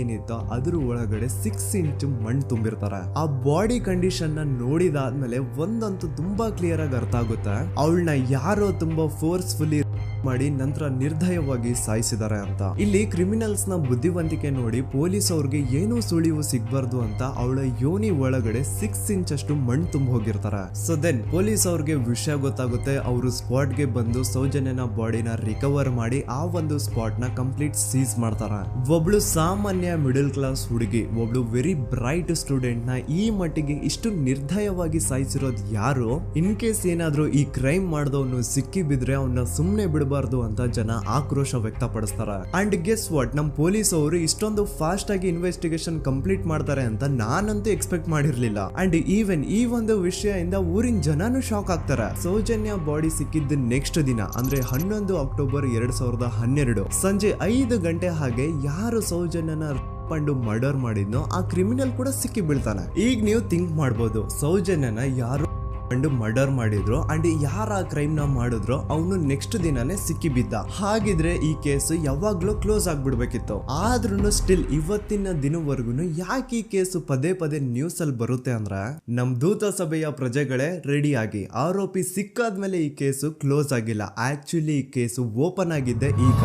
ಏನಿತ್ತು ಅದ್ರ ಒಳಗಡೆ 6 ಇಂಚ್ ಮಣ್ಣು ತುಂಬಿರ್ತಾರೆ. ಆ ಬಾಡಿ ಕಂಡೀಷನ್ ನ ನೋಡಿದಾದ್ಮೇಲೆ ಒಂದಂತೂ ತುಂಬಾ ಕ್ಲಿಯರ್ ಆಗಿ ಅರ್ಥ ಆಗುತ್ತೆ, ಅವಳನ್ನ ಯಾರೋ ತುಂಬಾ ಫೋರ್ಸ್ಫುಲಿ ಮಾಡಿ ನಂತರ ನಿರ್ದಯವಾಗಿ ಸಾಯಿಸಿದ್ದಾರೆ ಅಂತ. ಇಲ್ಲಿ ಕ್ರಿಮಿನಲ್ಸ್ ನ ಬುದ್ಧಿವಂತಿಕೆ ನೋಡಿ ಪೊಲೀಸ್ ಅವ್ರಿಗೆ ಏನೂ ಸುಳಿವು ಸಿಗ್ಬಾರ್ದು ಅಂತ ಅವಳ ಯೋನಿ ಒಳಗಡೆ 6 ಇಂಚ್ ಅಷ್ಟು ಮಣ್ಣು ತುಂಬ ಹೋಗಿರ್ತಾರೆ. ಸೊ ದೆನ್ ಪೊಲೀಸ್ ಅವ್ರಿಗೆ ವಿಷಯ ಗೊತ್ತಾಗುತ್ತೆ. ಅವರು ಸ್ಪಾಟ್ ಗೆ ಬಂದು ಸೌಜನ್ಯನ ಬಾಡಿನ ರಿಕವರ್ ಮಾಡಿ ಆ ಒಂದು ಸ್ಪಾಟ್ ನ ಕಂಪ್ಲೀಟ್ ಸೀಸ್ ಮಾಡ್ತಾರೆ. ಒಬ್ಳು ಸಾಮಾನ್ಯ ಮಿಡಲ್ ಕ್ಲಾಸ್ ಹುಡುಗಿ, ಒಬ್ಳು ವೆರಿ ಬ್ರೈಟ್ ಸ್ಟೂಡೆಂಟ್ ನ ಈ ಮಟ್ಟಿಗೆ ಇಷ್ಟು ನಿರ್ದಯವಾಗಿ ಸಾಯಿಸಿರೋದು ಯಾರು? ಇನ್ ಕೇಸ್ ಏನಾದ್ರೂ ಈ ಕ್ರೈಮ್ ಮಾಡಿದವನು ಸಿಕ್ಕಿ ಬಿದ್ರೆ ಅವನ್ನ ಸುಮ್ನೆ ಬಿಡಬಾರ್ದು ಅಂತ ಜನ ಆಕ್ರೋಶ ವ್ಯಕ್ತಪಡಿಸ್ತಾರೆ. ಅಂಡ್ ಗೆಸ್ ವಾಟ್, ನಮ್ ಪೊಲೀಸ್ ಅವರು ಇಷ್ಟೊಂದು ಫಾಸ್ಟ್ ಆಗಿ ಇನ್ವೆಸ್ಟಿಗೇಷನ್ ಕಂಪ್ಲೀಟ್ ಮಾಡ್ತಾರೆ ಅಂತ ನಾನಂತೂ ಎಕ್ಸ್ಪೆಕ್ಟ್ ಮಾಡಿರ್ಲಿಲ್ಲ. ಅಂಡ್ ಈವನ್ ಈ ಒಂದು ವಿಷಯದಿಂದ ಊರಿನ ಜನನು ಶಾಕ್ ಆಗ್ತಾರೆ. ಸೌಜನ್ಯ ಬಾಡಿ ಸಿಕ್ಕಿದ್ದ ನೆಕ್ಸ್ಟ್ ದಿನ ಅಂದ್ರೆ 11 ಅಕ್ಟೋಬರ್ 2012 ಸಂಜೆ 5 ಗಂಟೆ ಹಾಗೆ ಯಾರು ಸೌಜನ್ಯನ ಪಂಡು ಮರ್ಡರ್ ಮಾಡಿದ್ನೋ ಆ ಕ್ರಿಮಿನಲ್ ಕೂಡ ಸಿಕ್ಕಿ ಬೀಳ್ತಾನೆ. ಈಗ ನೀವು ಥಿಂಕ್ ಮಾಡ್ಬೋದು, ಸೌಜನ್ಯನ ಯಾರು ಮರ್ಡರ್ ಮಾಡಿದ್ರು ಅಂಡ್ ಯಾರ ಕ್ರೈಮ್ ನ ಮಾಡಿದ್ರು ಅವನು ನೆಕ್ಸ್ಟ್ ದಿನಾನೇ ಸಿಕ್ಕಿ ಬಿದ್ದ. ಹಾಗಿದ್ರೆ ಈ ಕೇಸ್ ಯಾವಾಗ್ಲೂ ಕ್ಲೋಸ್ ಆಗ್ಬಿಡ್ಬೇಕಿತ್ತು. ಆದ್ರೂ ಸ್ಟಿಲ್ ಇವತ್ತಿನ ದಿನವರೆಗೂ ಯಾಕೆ ಈ ಕೇಸು ಪದೇ ಪದೇ ನ್ಯೂಸ್ ಅಲ್ಲಿ ಬರುತ್ತೆ ಅಂದ್ರೆ, ನಮ್ ದೂತ ಸಭೆಯ ಪ್ರಜೆಗಳೇ ರೆಡಿ ಆಗಿ, ಆರೋಪಿ ಸಿಕ್ಕಾದ್ಮೇಲೆ ಈ ಕೇಸು ಕ್ಲೋಸ್ ಆಗಿಲ್ಲ. ಆಕ್ಚುಲಿ ಈ ಕೇಸು ಓಪನ್ ಆಗಿದ್ದೆ ಈಗ.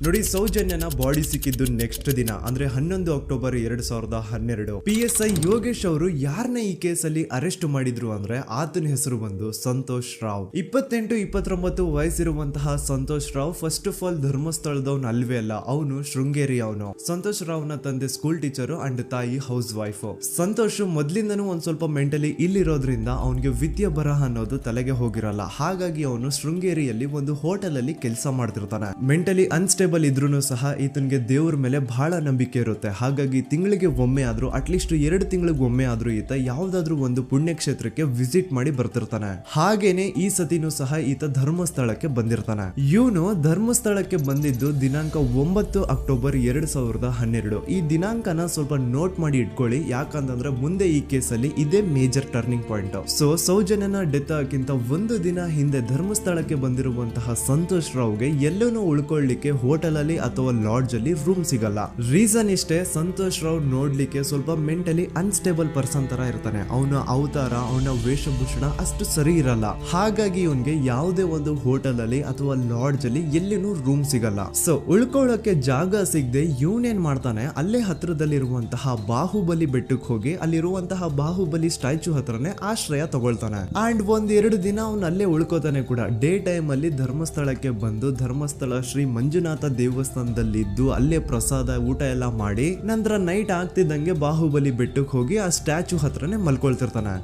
ನೋಡಿ, ಸೌಜನ್ಯನ ಬಾಡಿ ಸಿಕ್ಕಿದ್ದು ನೆಕ್ಸ್ಟ್ ದಿನ ಅಂದ್ರೆ 11 ಅಕ್ಟೋಬರ್ 2012. PSI ಯೋಗೇಶ್ ಅವರು ಯಾರನ್ನ ಈ ಕೇಸಲ್ಲಿ ಅರೆಸ್ಟ್ ಮಾಡಿದ್ರು ಅಂದ್ರೆ ಆತನ ಹೆಸರು ಬಂದು ಸಂತೋಷ್ ರಾವ್. 28-29 ವಯಸ್ಸಿರುವಂತಹ Santosh Rao first of all ಧರ್ಮಸ್ಥಳದವನು ಅಲ್ವೇ ಅಲ್ಲ, ಅವನು ಶೃಂಗೇರಿ. ಅವನು ಸಂತೋಷ್ ರಾವ್ ನ ತಂದೆ ಸ್ಕೂಲ್ ಟೀಚರ್ ಅಂಡ್ ತಾಯಿ ಹೌಸ್ ವೈಫ್. ಸಂತೋಷ್ ಮೊದ್ಲಿಂದನೂ ಒಂದ್ ಸ್ವಲ್ಪ ಮೆಂಟಲಿ ಇಲ್ಲಿರೋದ್ರಿಂದ ಅವನಿಗೆ ವಿದ್ಯೆ ಬರಹ ಅನ್ನೋದು ತಲೆಗೆ ಹೋಗಿರಲ್ಲ. ಹಾಗಾಗಿ ಅವನು ಶೃಂಗೇರಿಯಲ್ಲಿ ಒಂದು ಹೋಟೆಲ್ ಅಲ್ಲಿ ಕೆಲಸ ಮಾಡ್ತಿರ್ತಾನೆ. ಮೆಂಟಲಿ ಅನ್ಸ್ಟೇಬಲ್ ಇದ್ರೂ ಸಹ ಈತನಿಗೆ ದೇವ್ರ ಮೇಲೆ ಬಹಳ ನಂಬಿಕೆ ಇರುತ್ತೆ. ಹಾಗಾಗಿ ತಿಂಗಳಿಗೆ ಒಮ್ಮೆ ಆದ್ರೂ, ಅಟ್ಲೀಸ್ಟ್ 2 ತಿಂಗಳಿಗೆ ಒಮ್ಮೆ ಆದ್ರೂ ಈತ ಯಾವ್ದಾದ್ರು ಒಂದು ಪುಣ್ಯಕ್ಷೇತ್ರಕ್ಕೆ ವಿಸಿಟ್ ಮಾಡಿ ಬರ್ತಿರ್ತಾನೆ. ಹಾಗೇನೆ ಈ ಸತಿನೂ ಸಹ ಈತ ಧರ್ಮಸ್ಥಳಕ್ಕೆ ಬಂದಿರ್ತಾನೆ. ಇವನು ಧರ್ಮಸ್ಥಳಕ್ಕೆ ಬಂದಿದ್ದು ದಿನಾಂಕ 9 ಅಕ್ಟೋಬರ್ 2012. ಈ ದಿನಾಂಕನ ಸ್ವಲ್ಪ ನೋಟ್ ಮಾಡಿ ಇಟ್ಕೊಳ್ಳಿ, ಯಾಕಂತಂದ್ರೆ ಮುಂದೆ ಈ ಕೇಸಲ್ಲಿ ಇದೇ ಮೇಜರ್ ಟರ್ನಿಂಗ್ ಪಾಯಿಂಟ್. ಸೊ ಸೌಜನ್ಯನ ಡೆತ್ ಆಗಿಂತ ಒಂದು ದಿನ ಹಿಂದೆ ಧರ್ಮಸ್ಥಳಕ್ಕೆ ಬಂದಿರುವಂತಹ ಸಂತೋಷ್ ರಾವ್ಗೆ ಎಲ್ಲೂ ಉಳ್ಕೊಳ್ಳಿಕ್ಕೆ ಹೋಟೆಲ್ ಅಲ್ಲಿ ಅಥವಾ ಲಾಡ್ಜ್ ಅಲ್ಲಿ ರೂಮ್ ಸಿಗಲ್ಲ. ರೀಸನ್ ಇಷ್ಟೇ, ಸಂತೋಷ್ ರಾವ್ ನೋಡ್ಲಿಕ್ಕೆ ಸ್ವಲ್ಪ ಮೆಂಟಲಿ ಅನ್ಸ್ಟೇಬಲ್ ಪರ್ಸನ್ ತರ ಇರ್ತಾನೆ. ಅವನ ಅವತಾರ, ಅವನ ವೇಷಭೂಷಣ ಅಷ್ಟು ಸರಿ ಇರಲ್ಲ. ಹಾಗಾಗಿ ಇವನ್ಗೆ ಯಾವುದೇ ಒಂದು ಹೋಟೆಲ್ ಅಲ್ಲಿ ಅಥವಾ ಲಾಡ್ಜ್ ಅಲ್ಲಿ ಎಲ್ಲಿನೂ ರೂಮ್ ಸಿಗಲ್ಲ. ಸೊ ಉಳ್ಕೊಳ್ಳೋಕೆ ಜಾಗ ಸಿಗದೆ ಇವನೇನ್ ಮಾಡ್ತಾನೆ, ಅಲ್ಲೇ ಹತ್ರದಲ್ಲಿರುವಂತಹ ಬಾಹುಬಲಿ ಬೆಟ್ಟಕ್ಕೆ ಹೋಗಿ ಅಲ್ಲಿರುವಂತಹ ಬಾಹುಬಲಿ ಸ್ಟ್ಯಾಚು ಹತ್ರನೇ ಆಶ್ರಯ ತಗೊಳ್ತಾನೆ. ಅಂಡ್ 1-2 ದಿನ ಅವನು ಅಲ್ಲೇ ಉಳ್ಕೋತಾನೆ ಕೂಡ. ಡೇ ಟೈಮ್ ಅಲ್ಲಿ ಧರ್ಮಸ್ಥಳಕ್ಕೆ ಬಂದು ಧರ್ಮಸ್ಥಳ ಶ್ರೀ ಮಂಜುನಾಥ ದೇವಸ್ಥಾನದಲ್ಲಿದ್ದು ಅಲ್ಲೇ ಪ್ರಸಾದ ಊಟ ಎಲ್ಲ ಮಾಡಿ ನಂತರ ನೈಟ್ ಆಗ್ತಿದ್ದಂಗೆ ಬಾಹುಬಲಿ ಬೆಟ್ಟಕ್ಕೆ ಹೋಗಿ ಆ ಸ್ಟ್ಯಾಚು ಹತ್ರನೇ ಮಲ್ಕೊಳ್ತಿರ್ತಾನೆ.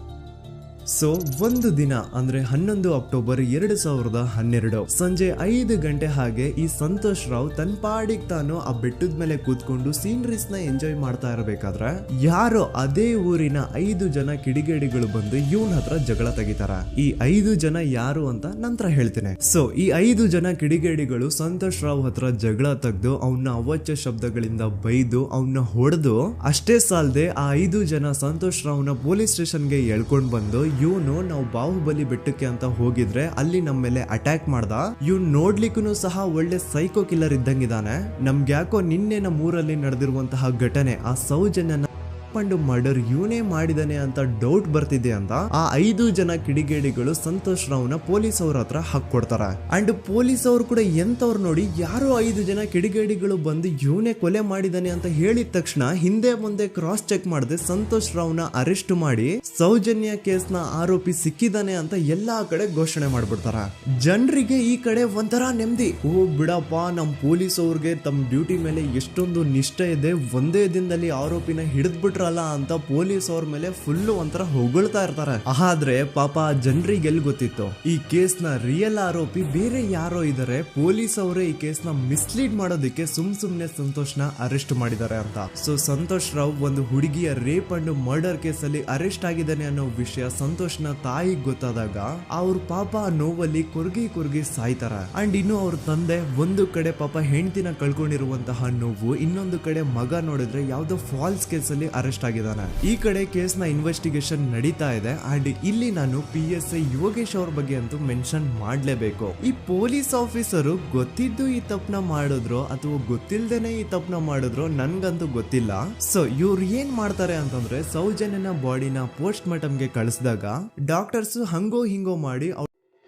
ಸೊ ಒಂದು ದಿನ ಅಂದ್ರೆ 11 ಅಕ್ಟೋಬರ್ 2012 ಸಂಜೆ 5 ಗಂಟೆ ಹಾಗೆ ಈ ಸಂತೋಷ್ ರಾವ್ ತನ್ನ ಪಾಡಿಗೆ ತಾನು ಆ ಬೆಟ್ಟದ ಮೇಲೆ ಕೂತ್ಕೊಂಡು ಸೀನರೀಸ್ ನ ಎಂಜಾಯ್ ಮಾಡ್ತಾ ಇರಬೇಕಾದ್ರೆ ಯಾರೋ ಅದೇ ಊರಿನ 5 ಜನ ಕಿಡಿಗೇಡಿಗಳು ಬಂದು ಇವನ್ ಹತ್ರ ಜಗಳ ತೆಗಿತಾರ. ಈ 5 ಜನ ಯಾರು ಅಂತ ನಂತರ ಹೇಳ್ತೀನಿ. ಸೊ ಈ 5 ಜನ ಕಿಡಿಗೇಡಿಗಳು ಸಂತೋಷ್ ರಾವ್ ಹತ್ರ ಜಗಳ ತೆಗೆದು ಅವನ್ನ ಅವಾಚ್ಯ ಶಬ್ದಗಳಿಂದ ಬೈದು ಅವನ್ನ ಹೊಡೆದು, ಅಷ್ಟೇ ಸಾಲದೆ ಆ 5 ಜನ ಸಂತೋಷ್ ರಾವ್ನ ಪೊಲೀಸ್ ಸ್ಟೇಷನ್ಗೆ ಎಳ್ಕೊಂಡ್ ಬಂದು ಇವನು ನಾವು ಬಾಹುಬಲಿ ಬೆಟ್ಟಕ್ಕೆ ಅಂತ ಹೋಗಿದ್ರೆ ಅಲ್ಲಿ ನಮ್ಮ ಮೇಲೆ ಅಟ್ಯಾಕ್ ಮಾಡ್ದ, ಇವ್ನು ನೋಡ್ಲಿಕ್ಕೂ ಸಹ ಒಳ್ಳೆ ಸೈಕೋ ಕಿಲ್ಲರ್ ಇದ್ದಂಗಿದಾನೆ, ನಮ್ಗೆ ಯಾಕೋ ನಿನ್ನೆ ನಮ್ಮ ಊರಲ್ಲಿ ನಡೆದಿರುವಂತಹ ಘಟನೆ ಆ ಸೌಜನ್ಯನ ಪಂಡು ಮರ್ಡರ್ ಇವನೇ ಮಾಡಿದಾನೆ ಅಂತ ಡೌಟ್ ಬರ್ತಿದೆ ಅಂತ ಆ 5 ಜನ ಕಿಡಿಗೇಡಿಗಳು ಸಂತೋಷ್ ರಾವ್ನ ಪೊಲೀಸ್ ಅವ್ರ ಹತ್ರ ಹಾಕೊಡ್ತಾರ. ಅಂಡ್ ಪೊಲೀಸ್ ಅವ್ರು ಕೂಡ ಎಂತವ್ರು ನೋಡಿ, ಯಾರೋ 5 ಜನ ಕಿಡಿಗೇಡಿಗಳು ಬಂದು ಇವನೇ ಕೊಲೆ ಮಾಡಿದಾನೆ ಅಂತ ಹೇಳಿದ ತಕ್ಷಣ ಹಿಂದೆ ಮುಂದೆ ಕ್ರಾಸ್ ಚೆಕ್ ಮಾಡದೆ ಸಂತೋಷ್ ರಾವ್ನ ಅರೆಸ್ಟ್ ಮಾಡಿ ಸೌಜನ್ಯ ಕೇಸ್ನ ಆರೋಪಿ ಸಿಕ್ಕಿದಾನೆ ಅಂತ ಎಲ್ಲಾ ಕಡೆ ಘೋಷಣೆ ಮಾಡ್ಬಿಡ್ತಾರ. ಜನರಿಗೆ ಈ ಕಡೆ ಒಂಥರ ನೆಮ್ಮದಿ, ಓ ಬಿಡಪ್ಪ ನಮ್ ಪೊಲೀಸ್ ಅವ್ರಿಗೆ ತಮ್ಮ ಡ್ಯೂಟಿ ಮೇಲೆ ಎಷ್ಟೊಂದು ನಿಷ್ಠೆ ಇದೆ, ಒಂದೇ ದಿನದಲ್ಲಿ ಆರೋಪಿನ ಹಿಡಿದ್ಬಿಟ್ರಲ್ಲ ಅಂತ ಪೊಲೀಸ್ ಅವ್ರ ಮೇಲೆ ಫುಲ್ ಒಂಥರ ಹೊಗಳ್ತಾ ಇರ್ತಾರೆ. ಆದ್ರೆ ಪಾಪ ಜನರಿಗೆ ಎಲ್ಲಿ ಗೊತ್ತಿತ್ತು ಈ ಕೇಸ್ ನ ರಿಯಲ್ ಆರೋಪಿ ಬೇರೆ ಯಾರೋ ಇದಾರೆ, ಪೊಲೀಸ್ ಅವರೇ ಈ ಕೇಸ್ ನ ಮಿಸ್ಲೀಡ್ ಮಾಡೋದಕ್ಕೆ ಸುಮ್ನೆ ಸಂತೋಷ್ ನ ಅರೆಸ್ಟ್ ಮಾಡಿದ್ದಾರೆ ಅಂತ. ಸೊ ಸಂತೋಷ್ ರಾವ್ ಒಂದು ಹುಡುಗಿಯ ರೇಪ್ ಅಂಡ್ ಮರ್ಡರ್ ಕೇಸ್ ಅಲ್ಲಿ ಅರೆಸ್ಟ್ ಆಗಿದ್ದಾನೆ ಅನ್ನೋ ವಿಷಯ ಸಂತೋಷ್ ನ ತಾಯಿಗೆ ಗೊತ್ತಾದಾಗ ಅವ್ರ ಪಾಪ ನೋವಲ್ಲಿ ಕುರ್ಗಿ ಸಾಯ್ತಾರ. ಅಂಡ್ ಇನ್ನು ಅವ್ರ ತಂದೆ ಒಂದು ಕಡೆ ಪಾಪ ಹೆಂಡತಿನ ಕಳ್ಕೊಂಡಿರುವಂತಹ ನೋವು, ಇನ್ನೊಂದು ಕಡೆ ಮಗ ನೋಡಿದ್ರೆ ಯಾವ್ದೋ ಫಾಲ್ಸ್ ಕೇಸ್ ಅಲ್ಲಿ ಅರೆಸ್ಟ್ ಆಗಿದ್ದಾನೆ. ಈ ಕಡೆ ಕೇಸ್ ನ ಇನ್ವೆಸ್ಟಿಗೇಷನ್ ನಡೀತಾ ಇದೆ. ಅಂಡ್ ಇಲ್ಲಿ ನಾನು PSI ಯೋಗೇಶ್ ಅವ್ರ ಬಗ್ಗೆ ಅಂತೂ ಮೆನ್ಷನ್ ಮಾಡ್ಲೇಬೇಕು. ಈ ಪೊಲೀಸ್ ಆಫೀಸರು ಗೊತ್ತಿದ್ದು ಈ ತಪ್ಪನ ಮಾಡಿದ್ರು ಅಥವಾ ಗೊತ್ತಿಲ್ದೇನೆ ಈ ತಪ್ಪನ ಮಾಡಿದ್ರು ನನ್ಗಂತೂ ಗೊತ್ತಿಲ್ಲ. ಸೊ ಇವ್ರು ಏನ್ ಮಾಡ್ತಾರೆ ಅಂತಂದ್ರೆ, ಸೌಜನ್ಯನ ಬಾಡಿನ ಪೋಸ್ಟ್ ಮಾರ್ಟಮ್ ಗೆ ಕಳಿಸಿದಾಗ ಡಾಕ್ಟರ್ಸ್ ಹಂಗೋ ಹಿಂಗೋ ಮಾಡಿ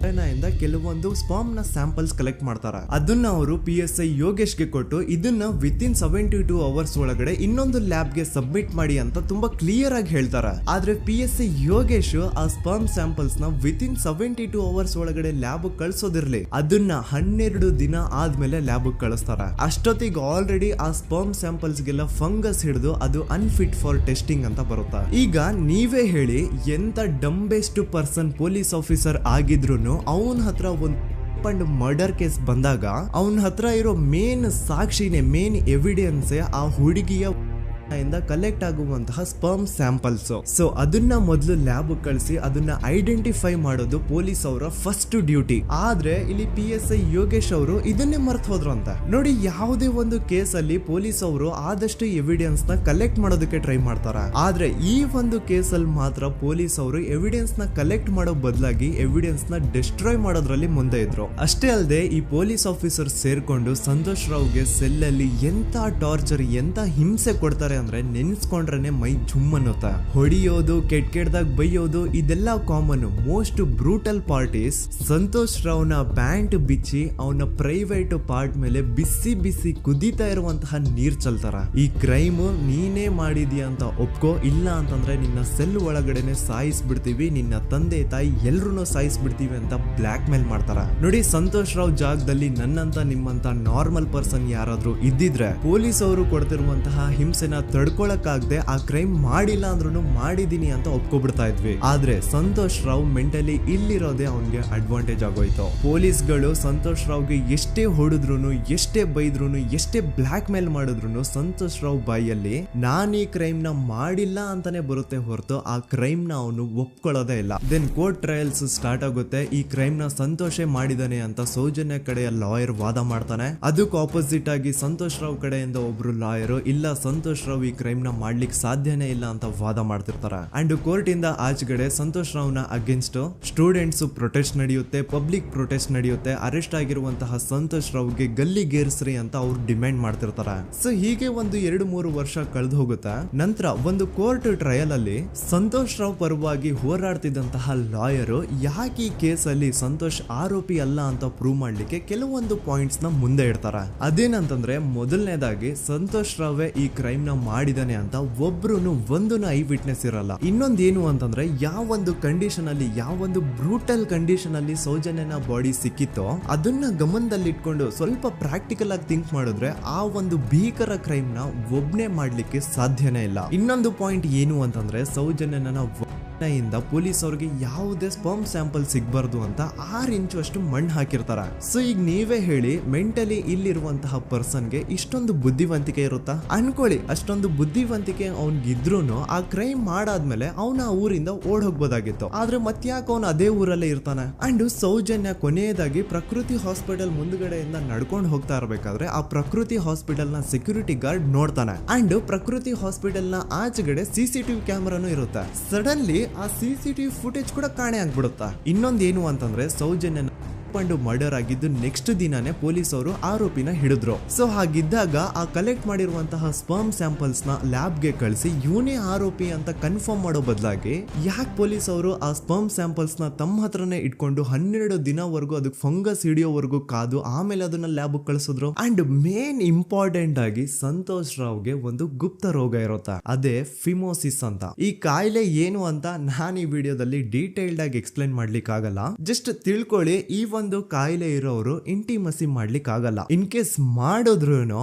ಇಂದ ಕೆಲವೊಂದು ಸ್ಪರ್ಮ್ ನ ಸ್ಯಾಂಪಲ್ಸ್ ಕಲೆಕ್ಟ್ ಮಾಡ್ತಾರೆ. ಅದನ್ನ ಅವರು PSI ಯೋಗೇಶ್ಗೆ ಕೊಟ್ಟು ಇದನ್ನ ವಿತಿನ್ 72 ಅವರ್ಸ್ ಒಳಗಡೆ ಇನ್ನೊಂದು ಲ್ಯಾಬ್ ಗೆ ಸಬ್ಮಿಟ್ ಮಾಡಿ ಅಂತ ತುಂಬಾ ಕ್ಲಿಯರ್ ಆಗಿ ಹೇಳ್ತಾರೆ. ಆದ್ರೆ PSI ಯೋಗೇಶ್ ಆ ಸ್ಪರ್ಮ್ ಸ್ಯಾಂಪಲ್ಸ್ ನ ವಿತಿನ್ 72 ಅವರ್ಸ್ ಒಳಗಡೆ ಲ್ಯಾಬ್ ಕಳ್ಸೋದಿರ್ಲಿ, ಅದನ್ನ 12 ದಿನ ಆದ್ಮೇಲೆ ಲ್ಯಾಬ್ ಕಳಿಸ್ತಾರೆ. ಅಷ್ಟೊತ್ತಿಗೆ ಆಲ್ರೆಡಿ ಆ ಸ್ಪರ್ಮ್ ಸ್ಯಾಂಪಲ್ಸ್ ಗೆಲ್ಲ ಫಂಗಸ್ ಹಿಡಿದು ಅದು ಅನ್ಫಿಟ್ ಫಾರ್ ಟೆಸ್ಟಿಂಗ್ ಅಂತ ಬರುತ್ತೆ. ಈಗ ನೀವೇ ಹೇಳಿ, ಎಂತ ಡಂಬೆಸ್ಟ್ ಪರ್ಸನ್ ಪೊಲೀಸ್ ಆಫೀಸರ್ ಆಗಿದ್ರು ಅವನ ಹತ್ರ ಒಂದು ಮರ್ಡರ್ ಕೇಸ್ ಬಂದಾಗ ಅವನ ಹತ್ರ ಇರೋ ಮೇನ್ ಸಾಕ್ಷಿನೇ, ಮೇನ್ ಎವಿಡೆನ್ಸ್ ಆ ಹುಡುಗಿಯ ಇಂದ ಕಲೆಕ್ಟ್ ಆಗುವಂತಹ ಸ್ಪರ್ಮ್ ಸ್ಯಾಂಪಲ್ಸ್. ಸೊ ಅದನ್ನ ಮೊದಲು ಲ್ಯಾಬ್ ಕಳಿಸಿ ಅದನ್ನ ಐಡೆಂಟಿಫೈ ಮಾಡೋದು ಪೊಲೀಸ್ ಅವರ ಫಸ್ಟ್ ಡ್ಯೂಟಿ. ಆದ್ರೆ ಇಲ್ಲಿ PSI ಯೋಗೇಶ್ ಅವರು ಇದನ್ನೇ ಮರ್ತು ಹೋದ್ರು ಅಂತ ನೋಡಿ. ಯಾವುದೇ ಒಂದು ಕೇಸ್ ಅಲ್ಲಿ ಪೊಲೀಸ್ ಅವರು ಆದಷ್ಟು ಎವಿಡೆನ್ಸ್ ನ ಕಲೆಕ್ಟ್ ಮಾಡೋದಕ್ಕೆ ಟ್ರೈ ಮಾಡ್ತಾರೆ. ಆದ್ರೆ ಈ ಒಂದು ಕೇಸ್ ಅಲ್ಲಿ ಮಾತ್ರ ಪೊಲೀಸ್ ಅವರು ಎವಿಡೆನ್ಸ್ ನ ಕಲೆಕ್ಟ್ ಮಾಡೋ ಬದಲಾಗಿ ಎವಿಡೆನ್ಸ್ ನ ಡಿಸ್ಟ್ರಾಯ್ ಮಾಡೋದ್ರಲ್ಲಿ ಮುಂದೆ ಇದ್ರು. ಅಷ್ಟೇ ಅಲ್ಲದೆ ಈ ಪೊಲೀಸ್ ಆಫೀಸರ್ ಸೇರ್ಕೊಂಡು ಸಂತೋಷ್ ರಾವ್ಗೆ ಸೆಲ್ ಅಲ್ಲಿ ಎಂತ ಟಾರ್ಚರ್, ಎಂತ ಹಿಂಸೆ ಕೊಡ್ತಾರೆ ಅಂದ್ರೆ ನೆನ್ಸ್ಕೊಂಡ್ರೆ ಮೈ ಜುಮ್ ಅನ್ನುತ್ತ. ಹೊಡಿಯೋದು, ಕೆಟ್ಟದಾಗ ಬೈಯೋದು, ಇದೆಲ್ಲ common. Most brutal parties Santosh ರಾವ್ನ ಪ್ಯಾಂಟ್ ಬಿಚ್ಚಿ ಅವನ ಪ್ರೈವೇಟ್ ಪಾರ್ಟ್ ಮೇಲೆ ಬಿಸಿ ಬಿಸಿ ಕುದೀತಾ ಇರುವಂತಹ ನೀರ್ ಚಲ್ತಾರ. ಈ ಕ್ರೈಮ್ ನೀನೇ ಮಾಡಿದ್ಯಾ ಅಂತ ಒಪ್ಕೋ, ಇಲ್ಲ ಅಂತಂದ್ರೆ ನಿನ್ನ ಸೆಲ್ ಒಳಗಡೆನೆ ಸಾಯಿಸ್ಬಿಡ್ತೀವಿ, ನಿನ್ನ ತಂದೆ ತಾಯಿ ಎಲ್ರು ಸಾಯಿಸ್ಬಿಡ್ತೀವಿ ಅಂತ ಬ್ಲಾಕ್ ಮೇಲ್ ಮಾಡ್ತಾರ. ನೋಡಿ, ಸಂತೋಷ್ ರಾವ್ ಜಾಗದಲ್ಲಿ ನನ್ನಂತ ನಿಮ್ಮಂತ ನಾರ್ಮಲ್ ಪರ್ಸನ್ ಯಾರಾದ್ರೂ ಇದ್ದಿದ್ರೆ ಪೊಲೀಸ್ ಅವರು ಕೊಡ್ತಿರುವಂತಹ ಹಿಂಸೆನ ತಡ್ಕೊಳಕ್ಕಾಗದೆ ಆ ಕ್ರೈಮ್ ಮಾಡಿಲ್ಲ ಅಂದ್ರೂ ಮಾಡಿದೀನಿ ಅಂತ ಒಪ್ಕೊಬಿಡ್ತಾ ಇದ್ವಿ. ಆದ್ರೆ ಸಂತೋಷ್ ರಾವ್ ಮೆಂಟಲಿ ಇಲ್ಲಿರೋದೇ ಅವನ್ಗೆ ಅಡ್ವಾಂಟೇಜ್ ಆಗೋಯ್ತು. ಪೊಲೀಸ್ಗಳು ಸಂತೋಷ್ ರಾವ್ಗೆ ಎಷ್ಟೇ ಹೊಡೆದ್ರು, ಎಷ್ಟೇ ಬೈದ್ರು, ಎಷ್ಟೇ ಬ್ಲಾಕ್ ಮೇಲ್ ಮಾಡಿದ್ರು ಸಂತೋಷ್ ರಾವ್ ಬಾಯಲ್ಲಿ ನಾನ್ ಈ ಕ್ರೈಮ್ ನ ಮಾಡಿಲ್ಲ ಅಂತಾನೆ ಬರುತ್ತೆ ಹೊರತು ಆ ಕ್ರೈಮ್ ನ ಅವನು ಒಪ್ಕೊಳ್ಳೋದೇ ಇಲ್ಲ. ದೆನ್ ಕೋರ್ಟ್ ಟ್ರಯಲ್ಸ್ ಸ್ಟಾರ್ಟ್ ಆಗುತ್ತೆ. ಈ ಕ್ರೈಮ್ ನ ಸಂತೋಷೇ ಮಾಡಿದಾನೆ ಅಂತ ಸೌಜನ್ಯ ಕಡೆಯ ಲಾಯರ್ ವಾದ ಮಾಡ್ತಾನೆ. ಅದಕ್ಕೆ ಆಪೋಸಿಟ್ ಆಗಿ ಸಂತೋಷ್ ರಾವ್ ಕಡೆಯಿಂದ ಒಬ್ರು ಲಾಯರ್ ಇಲ್ಲ, ಸಂತೋಷ್ ರಾವ್ ಈ ಕ್ರೈಮ್ ನ ಮಾಡ್ಲಿಕ್ಕೆ ಸಾಧ್ಯನೇ ಇಲ್ಲ ಅಂತ ವಾದ ಮಾಡ್ತಿರ್ತಾರೆ. ಅಂಡ್ ಕೋರ್ಟ್ ಇಂದ ಆಚೆಗಡೆ ಸಂತೋಷ್ ರಾವ್ ನ ಅಗೇನ್ಸ್ಟ್ ಸ್ಟೂಡೆಂಟ್ಸ್ ಪ್ರೊಟೆಸ್ಟ್ ನಡೆಯುತ್ತೆ, ಪಬ್ಲಿಕ್ ಪ್ರೊಟೆಸ್ಟ್ ನಡೆಯುತ್ತೆ. ಅರೆಸ್ಟ್ ಆಗಿರುವಂತಹ ಸಂತೋಷ್ ರಾವ್ಗೆ ಗಲ್ಲಿಗೇರಿಸ್ರಿ ಅಂತ ಅವ್ರು ಡಿಮ್ಯಾಂಡ್ ಮಾಡ್ತಿರ್ತಾರೆ. ಸೊ ಹೀಗೆ ಒಂದು 2-3 ವರ್ಷ ಕಳೆದು ಹೋಗುತ್ತೆ. ನಂತರ ಒಂದು ಕೋರ್ಟ್ ಟ್ರಯಲ್ ಅಲ್ಲಿ ಸಂತೋಷ್ ರಾವ್ ಪರವಾಗಿ ಹೋರಾಡ್ತಿದ್ದಂತಹ ಲಾಯರ್ ಯಾಕೆ ಈ ಕೇಸ್ ಅಲ್ಲಿ ಸಂತೋಷ್ ಆರೋಪಿ ಅಲ್ಲ ಅಂತ ಪ್ರೂವ್ ಮಾಡ್ಲಿಕ್ಕೆ ಕೆಲವೊಂದು ಪಾಯಿಂಟ್ಸ್ ನ ಮುಂದೆ ಇಡ್ತಾರೆ. ಅದೇನಂತಂದ್ರೆ, ಮೊದಲನೇದಾಗಿ ಸಂತೋಷ್ ರಾವ್ ಈ ಕ್ರೈಮ್ ನ ಮಾಡಿದಾನೆ ಅಂತ ಒಬ್ರು ಒಂದು ಐ ವಿಟ್ನೆಸ್ ಇರಲ್ಲ. ಇನ್ನೊಂದೇನು ಅಂತಂದ್ರೆ, ಯಾವೊಂದು ಕಂಡೀಷನ್ ಅಲ್ಲಿ, ಯಾವೊಂದು ಬ್ರೂಟಲ್ ಕಂಡೀಷನ್ ಅಲ್ಲಿ ಸೌಜನ್ಯನ ಬಾಡಿ ಸಿಕ್ಕಿತ್ತೋ ಅದನ್ನ ಗಮನದಲ್ಲಿಟ್ಕೊಂಡು ಸ್ವಲ್ಪ ಪ್ರಾಕ್ಟಿಕಲ್ ಆಗಿ ಥಿಂಕ್ ಮಾಡಿದ್ರೆ ಆ ಒಂದು ಭೀಕರ ಕ್ರೈಮ್ ನ ಒಬ್ನೇ ಮಾಡ್ಲಿಕ್ಕೆ ಸಾಧ್ಯನೇ ಇಲ್ಲ. ಇನ್ನೊಂದು ಪಾಯಿಂಟ್ ಏನು ಅಂತಂದ್ರೆ, ಸೌಜನ್ಯನ ಇಂದ ಪೊಲೀಸ್ ಅವ್ರಿಗೆ ಯಾವುದೇ ಸ್ಪರ್ಮ್ ಸ್ಯಾಂಪಲ್ ಸಿಗ್ಬಾರ್ದು ಅಂತ 6 ಇಂಚು ಅಷ್ಟು ಮಣ್ಣು ಹಾಕಿರ್ತಾರ. ಸೊ ಈಗ ನೀವೇ ಹೇಳಿ, ಮೆಂಟಲಿ ಇಲ್ಲಿರುವಂತಹ ಪರ್ಸನ್ಗೆ ಇಷ್ಟೊಂದು ಬುದ್ಧಿವಂತಿಕೆ ಇರುತ್ತಾ ಅನ್ಕೊಳ್ಳಿ. ಅಷ್ಟೊಂದು ಬುದ್ಧಿವಂತಿಕೆ ಅವ್ನಿಗಿದ್ರೂ ಆ ಕ್ರೈಮ್ ಮಾಡಾದ್ಮೇಲೆ ಅವನ ಊರಿಂದ ಓಡ್ ಹೋಗ್ಬೋದಾಗಿತ್ತು. ಆದ್ರೆ ಮತ್ತ್ಯಾಕೆ ಅವನು ಅದೇ ಊರಲ್ಲೇ ಇರ್ತಾನೆ. ಅಂಡ್ ಸೌಜನ್ಯ ಕೊನೆಯದಾಗಿ ಪ್ರಕೃತಿ ಹಾಸ್ಪಿಟಲ್ ಮುಂದ್ಗಡೆಯಿಂದ ನಡ್ಕೊಂಡು ಹೋಗ್ತಾ ಇರ್ಬೇಕಾದ್ರೆ ಆ ಪ್ರಕೃತಿ ಹಾಸ್ಪಿಟಲ್ ನ ಸೆಕ್ಯೂರಿಟಿ ಗಾರ್ಡ್ ನೋಡ್ತಾನೆ. ಅಂಡ್ ಪ್ರಕೃತಿ ಹಾಸ್ಪಿಟಲ್ ನ ಆಚೆಗಡೆ CCTV ಕ್ಯಾಮರಾನು ಇರುತ್ತೆ. ಸಡನ್ಲಿ ಆ CCTV ಫುಟೇಜ್ ಕೂಡ ಕಾಣೆ ಆಗ್ಬಿಡುತ್ತಾ. ಇನ್ನೊಂದೇನು ಅಂತಂದ್ರೆ, ಸೌಜನ್ಯನ ಮರ್ಡರ್ ಆಗಿದ್ದು ನೆಕ್ಸ್ಟ್ ದಿನಾನೇ ಪೊಲೀಸ್ ಅವರು ಆರೋಪಿನ ಹಿಡಿದ್ರು. ಸೊ ಹಾಗಿದ್ದಾಗ ಆ ಕಲೆಕ್ಟ್ ಮಾಡಿರುವಂತಹ ಸ್ಪರ್ಮ್ ಸ್ಯಾಂಪಲ್ಸ್ ನ ಲ್ಯಾಬ್ ಗೆ ಕಳಿಸಿ ಇವನೇ ಆರೋಪಿ ಅಂತ ಕನ್ಫರ್ಮ್ ಮಾಡೋ ಬದಲಾಗಿ ಯಾಕೆ ಪೊಲೀಸ್ ಅವರು ಆ ಸ್ಪರ್ಮ್ ಸ್ಯಾಂಪಲ್ಸ್ ನ ತಮ್ಮ ಹತ್ರನೇ ಇಟ್ಕೊಂಡು 12 ದಿನವರೆಗೂ ಅದಕ್ಕೆ ಫಂಗಸ್ ಹಿಡಿಯೋವರೆಗೂ ಕಾದು ಆಮೇಲೆ ಅದನ್ನ ಲ್ಯಾಬ್ ಕಳಿಸಿದ್ರು. ಅಂಡ್ ಮೇನ್ ಇಂಪಾರ್ಟೆಂಟ್ ಆಗಿ ಸಂತೋಷ್ ರಾವ್ಗೆ ಒಂದು ಗುಪ್ತ ರೋಗ ಇರುತ್ತೆ, ಅದೇ ಫಿಮೋಸಿಸ್ ಅಂತ. ಈ ಕಾಯಿಲೆ ಏನು ಅಂತ ನಾನು ಈ ವಿಡಿಯೋದಲ್ಲಿ ಡೀಟೇಲ್ಡ್ ಆಗಿ ಎಕ್ಸ್ಪ್ಲೈನ್ ಮಾಡ್ಲಿಕ್ಕೆ ಆಗಲ್ಲ. ಜಸ್ಟ್ ತಿಳ್ಕೊಳ್ಳಿ, ಈ ಒಂದು ಕಾಯಿಲೆ ಇರೋರು ಇಂಟಿಮಸಿ ಮಾಡ್ಲಿಕ್ಕೆ ಆಗಲ್ಲ. ಇನ್ ಕೇಸ್ ಮಾಡಿದ್ರು